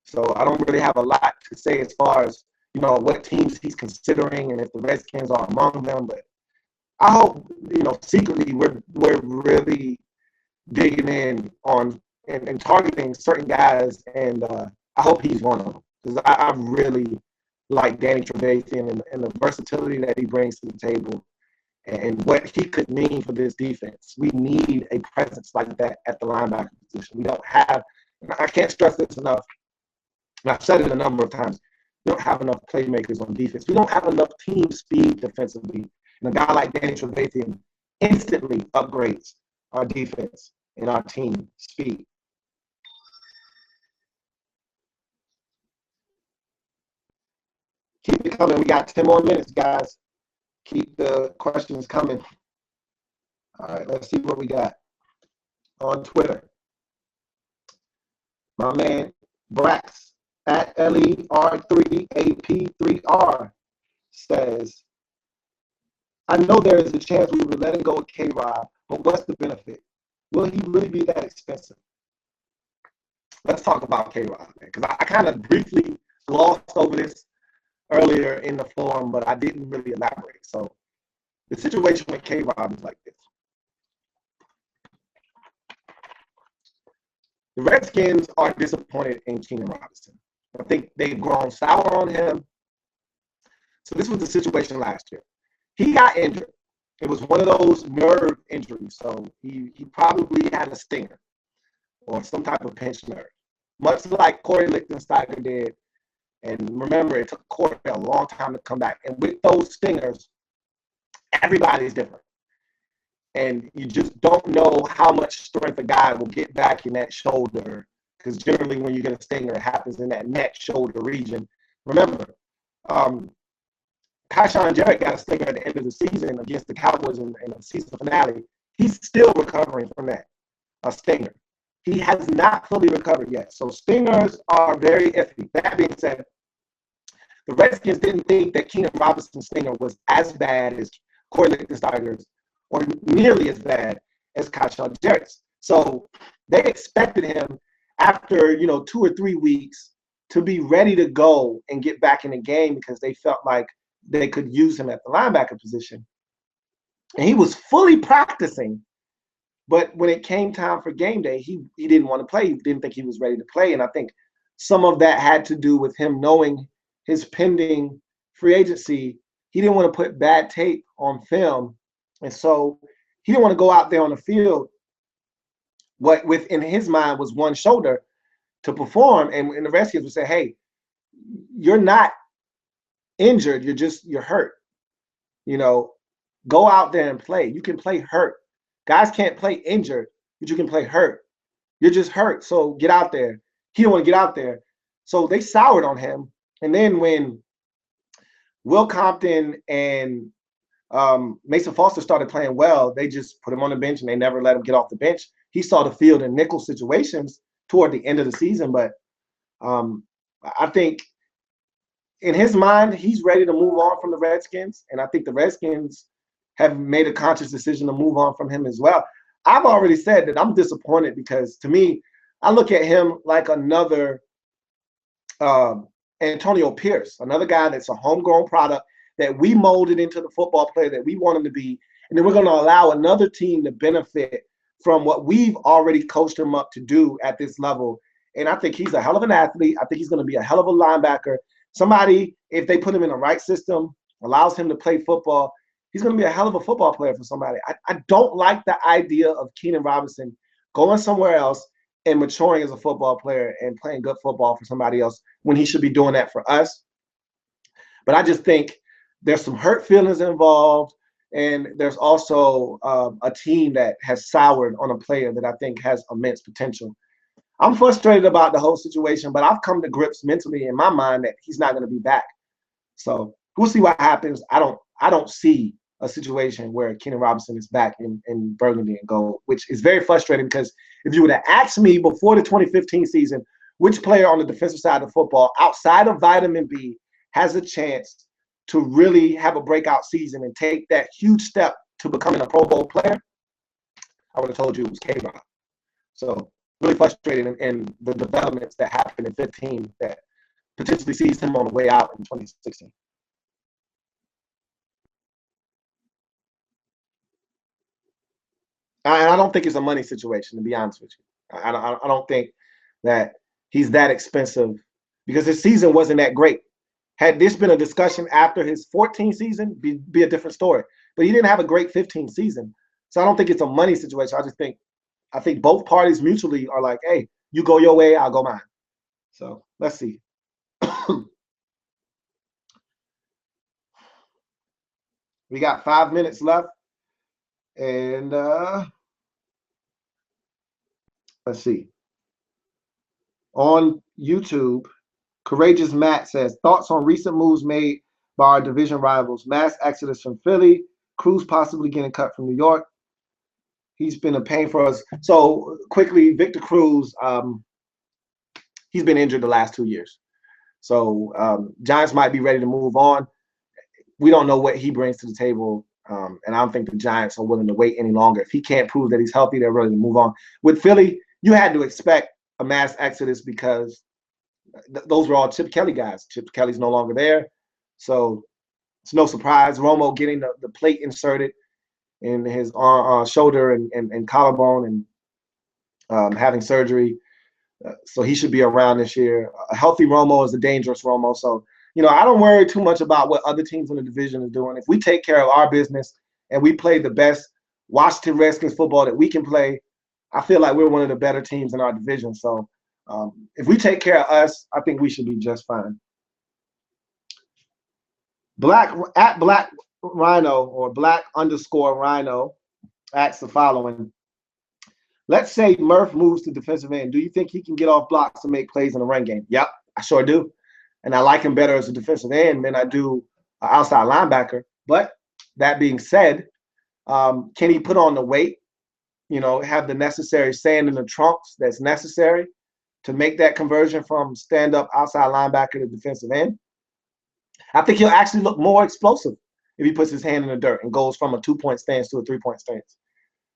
so I don't really have a lot to say as far as what teams he's considering and if the Redskins are among them. But I hope secretly we're really digging in on and targeting certain guys, and I hope he's one of them, because I really like Danny Trevathan and the versatility that he brings to the table and what he could mean for this defense. We need a presence like that at the linebacker position. We don't have, and I can't stress this enough, and I've said it a number of times, we don't have enough playmakers on defense. We don't have enough team speed defensively. And a guy like Danny Trevathan instantly upgrades our defense and our team speed. Keep it coming. We got 10 more minutes, guys. Keep the questions coming. All right, let's see what we got on Twitter. My man Brax at LER3AP3R says, I know there is a chance we would let him go with K-Rob, but what's the benefit? Will he really be that expensive? Let's talk about K-Rob, man, because I kind of briefly glossed over this earlier in the forum, but I didn't really elaborate. So the situation with K-Rob is like this. The Redskins are disappointed in Keenan Robinson. I think they've grown sour on him. So this was the situation last year. He got injured. It was one of those nerve injuries. So he probably had a stinger or some type of pinched nerve, much like Corey Lichtensteiger did. And remember, it took Corey a long time to come back. And with those stingers, everybody's different. And you just don't know how much strength a guy will get back in that shoulder, because generally when you get a stinger, it happens in that neck shoulder region. Remember, Tyshawn Jarrett got a stinger at the end of the season against the Cowboys in the season finale. He's still recovering from that, a stinger. He has not fully recovered yet. So stingers are very iffy. That being said, the Redskins didn't think that Keenan Robinson's stinger was as bad as Corey Lichtensteiger's or nearly as bad as Kyshawn Jarrett's. So they expected him after, 2 or 3 weeks to be ready to go and get back in the game because they felt like they could use him at the linebacker position. And he was fully practicing, but when it came time for game day, he didn't want to play. He didn't think he was ready to play. And I think some of that had to do with him knowing his pending free agency. He didn't want to put bad tape on film. And so he didn't want to go out there on the field what within his mind was one shoulder to perform. And the Redskins would say, hey, you're not injured. You're hurt. Go out there and play. You can play hurt. Guys can't play injured, but you can play hurt. You're just hurt. So get out there. He didn't want to get out there. So they soured on him. And then when Will Compton and Mason Foster started playing well, they just put him on the bench and they never let him get off the bench. He saw the field in nickel situations toward the end of the season. But I think in his mind, he's ready to move on from the Redskins. And I think the Redskins have made a conscious decision to move on from him as well. I've already said that I'm disappointed because to me, I look at him like another Antonio Pierce, another guy that's a homegrown product that we molded into the football player that we want him to be. And then we're going to allow another team to benefit from what we've already coached him up to do at this level. And I think he's a hell of an athlete. I think he's going to be a hell of a linebacker. Somebody, if they put him in the right system, allows him to play football, he's going to be a hell of a football player for somebody. I don't like the idea of Keenan Robinson going somewhere else and maturing as a football player and playing good football for somebody else when he should be doing that for us. But I just think there's some hurt feelings involved, and there's also a team that has soured on a player that I think has immense potential. I'm frustrated about the whole situation, but I've come to grips mentally in my mind that he's not going to be back. So we'll see what happens. I don't see a situation where Keenan Robinson is back in burgundy and gold, which is very frustrating because if you would have asked me before the 2015 season, which player on the defensive side of football outside of vitamin B has a chance to really have a breakout season and take that huge step to becoming a Pro Bowl player, I would have told you it was K-Rob. So really frustrating in the developments that happened in 15 that potentially sees him on the way out in 2016. I don't think it's a money situation, to be honest with you. I don't think that he's that expensive because his season wasn't that great. Had this been a discussion after his 14 season, be a different story. But he didn't have a great 15 season. So I don't think it's a money situation. I think both parties mutually are like, hey, you go your way, I'll go mine. So let's see. We got 5 minutes left. And let's see. On YouTube, Courageous Matt says, thoughts on recent moves made by our division rivals. Mass exodus from Philly. Cruz possibly getting cut from New York. He's been a pain for us. So quickly, Victor Cruz, he's been injured the last 2 years. So Giants might be ready to move on. We don't know what he brings to the table. And I don't think the Giants are willing to wait any longer. If he can't prove that he's healthy, they're ready to move on. With Philly, you had to expect a mass exodus because those were all Chip Kelly guys. Chip Kelly's no longer there. So it's no surprise. Romo getting the plate inserted in his shoulder and collarbone and having surgery. So he should be around this year. A healthy Romo is a dangerous Romo. So, I don't worry too much about what other teams in the division are doing. If we take care of our business and we play the best Washington Redskins football that we can play, I feel like we're one of the better teams in our division. So if we take care of us, I think we should be just fine. Black Rhino or Black_Rhino asks the following. Let's say Murph moves to defensive end. Do you think he can get off blocks and make plays in the run game? Yep, I sure do. And I like him better as a defensive end than I do an outside linebacker. But that being said, can he put on the weight, have the necessary sand in the trunks that's necessary to make that conversion from stand-up outside linebacker to defensive end? I think he'll actually look more explosive if he puts his hand in the dirt and goes from a 2-point stance to a 3-point stance.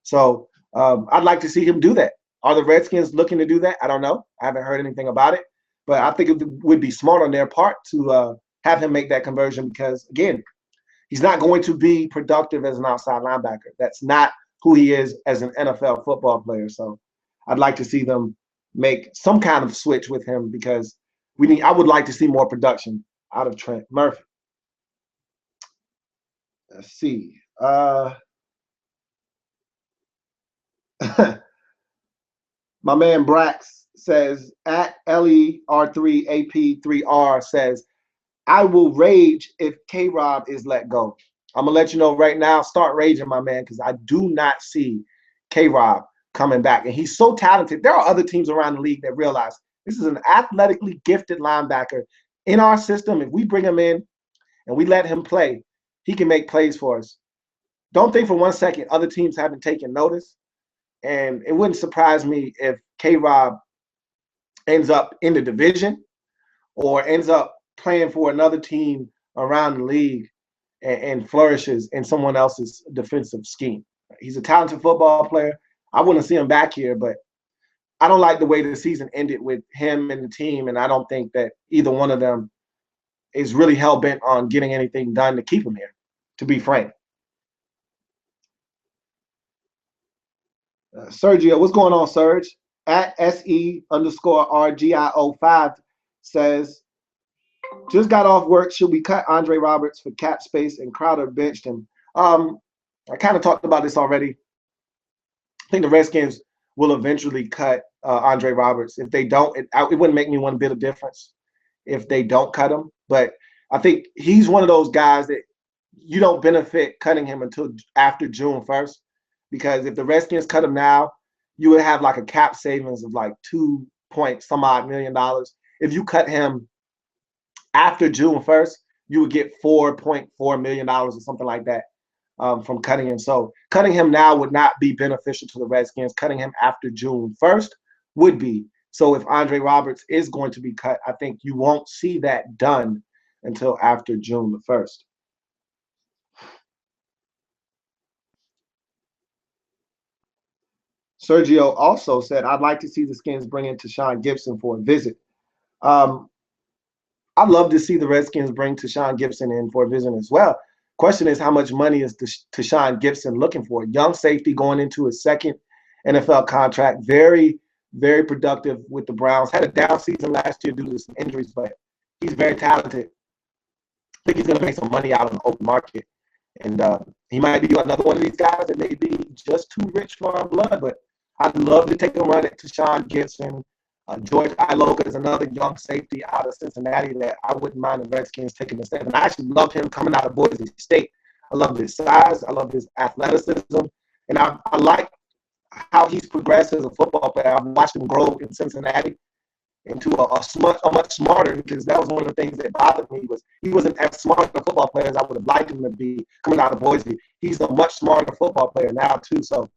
So I'd like to see him do that. Are the Redskins looking to do that? I don't know. I haven't heard anything about it. But I think it would be smart on their part to have him make that conversion because, again, he's not going to be productive as an outside linebacker. That's not who he is as an NFL football player. So I'd like to see them make some kind of switch with him because I would like to see more production out of Trent Murphy. Let's see. My man Brax says at LER3AP3R says, I will rage if K-Rob is let go. I'm going to let you know right now, start raging, my man, because I do not see K-Rob coming back. And he's so talented. There are other teams around the league that realize this is an athletically gifted linebacker in our system. If we bring him in and we let him play, he can make plays for us. Don't think for 1 second other teams haven't taken notice. And it wouldn't surprise me if K-Rob ends up in the division or ends up playing for another team around the league and flourishes in someone else's defensive scheme. He's a talented football player. I want to see him back here, but I don't like the way the season ended with him and the team, and I don't think that either one of them is really hell-bent on getting anything done to keep him here, to be frank. Sergio, what's going on, Serge? At SE_RGIO5 says, just got off work. Should we cut Andre Roberts for cap space and Crowder benched him? I kind of talked about this already. I think the Redskins will eventually cut Andre Roberts. If they don't, it wouldn't make me one bit of difference if they don't cut him. But I think he's one of those guys that you don't benefit cutting him until after June 1st. Because if the Redskins cut him now, you would have like a cap savings of like $2 million. If you cut him after June 1st, you would get $4.4 million or something like that from cutting him. So cutting him now would not be beneficial to the Redskins. Cutting him after June 1st would be. So if Andre Roberts is going to be cut, I think you won't see that done until after June the 1st. Sergio also said, I'd like to see the Skins bring in Dashon Gibson for a visit. I'd love to see the Redskins bring Dashon Gibson in for a visit as well. Question is, how much money is Dashon Gibson looking for? Young safety going into his second NFL contract. Very, very productive with the Browns. Had a down season last year due to some injuries, but he's very talented. I think he's going to make some money out on the open market. And he might be another one of these guys that may be just too rich for our blood, but I'd love to take a run at Dashon Gibson. George Iloka is another young safety out of Cincinnati that I wouldn't mind the Redskins taking a step. And I actually love him coming out of Boise State. I love his size. I love his athleticism. And I like how he's progressed as a football player. I've watched him grow in Cincinnati into a much smarter, because that was one of the things that bothered me was he wasn't as smart a football player as I would have liked him to be coming out of Boise. He's a much smarter football player now too. So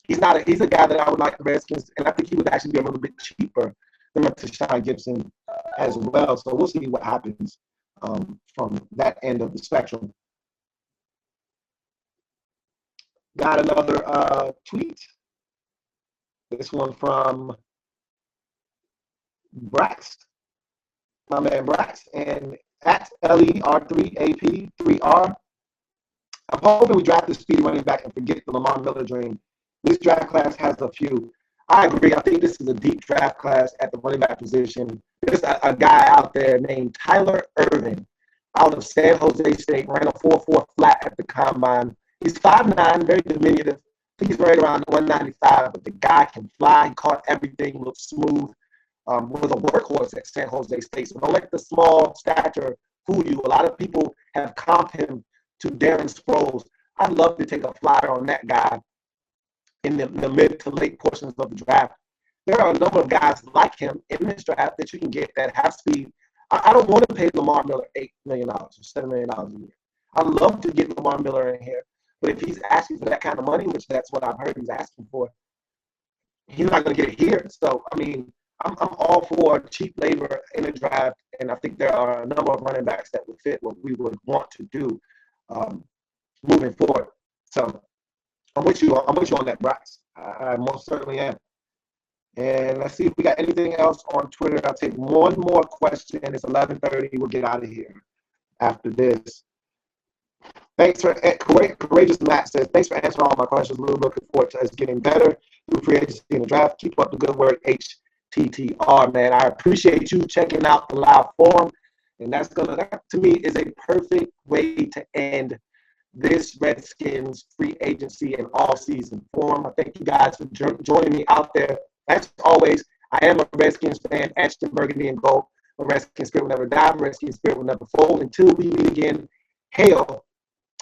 he's a guy that I would like the Redskins, and I think he would actually be a little bit cheaper than Dashon Gibson as well. So we'll see what happens from that end of the spectrum. Got another tweet. This one from Brax, my man Brax, and at LER3AP3R. I'm hoping we draft the speedy running back and forget the Lamar Miller dream. This draft class has a few. I agree. I think this is a deep draft class at the running back position. There's a guy out there named Tyler Irvin out of San Jose State, ran a 4.4 flat at the combine. He's 5'9", very diminutive. I think he's right around 195, but the guy can fly. He caught everything, looks smooth. Was a workhorse at San Jose State. So don't let the small stature fool you. A lot of people have comped him to Darren Sproles. I'd love to take a flyer on that guy in the mid to late portions of the draft. There are a number of guys like him in this draft that you can get that have speed. I don't want to pay Lamar Miller $8 million or $7 million a year. I'd love to get Lamar Miller in here, but if he's asking for that kind of money, which that's what I've heard he's asking for, he's not going to get it here. So, I mean, I'm all for cheap labor in the draft, and I think there are a number of running backs that would fit what we would want to do moving forward. So I'm with you on that, Bryce. I most certainly am. And let's see if we got anything else on Twitter. I'll take one more question. It's 11:30. We'll get out of here after this. Thanks for Courageous Matt says, thanks for answering all my questions. Really looking forward to us getting better through free agency in the draft. Keep up the good work, HTTR, man. I appreciate you checking out the live forum. And that to me is a perfect way to end this Redskins free agency and off-season forum. I thank you guys for joining me out there. As always, I am a Redskins fan, Ashton Burgundy and Gold. A Redskins spirit will never die. A Redskins spirit will never fold. Until we meet again, hail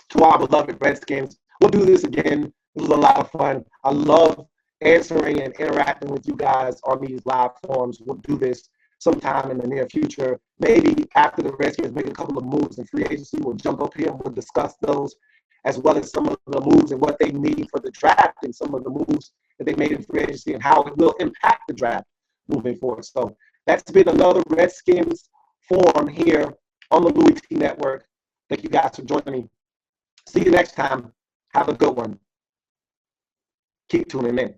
to our beloved Redskins. We'll do this again. It was a lot of fun. I love answering and interacting with you guys on these live forums. We'll do this sometime in the near future. Maybe after the Redskins make a couple of moves in free agency, we'll jump up here and we'll discuss those, as well as some of the moves and what they need for the draft and some of the moves that they made in free agency and how it will impact the draft moving forward. So that's been another Redskins forum here on the Louie T Network. Thank you guys for joining me. See you next time. Have a good one. Keep tuning in.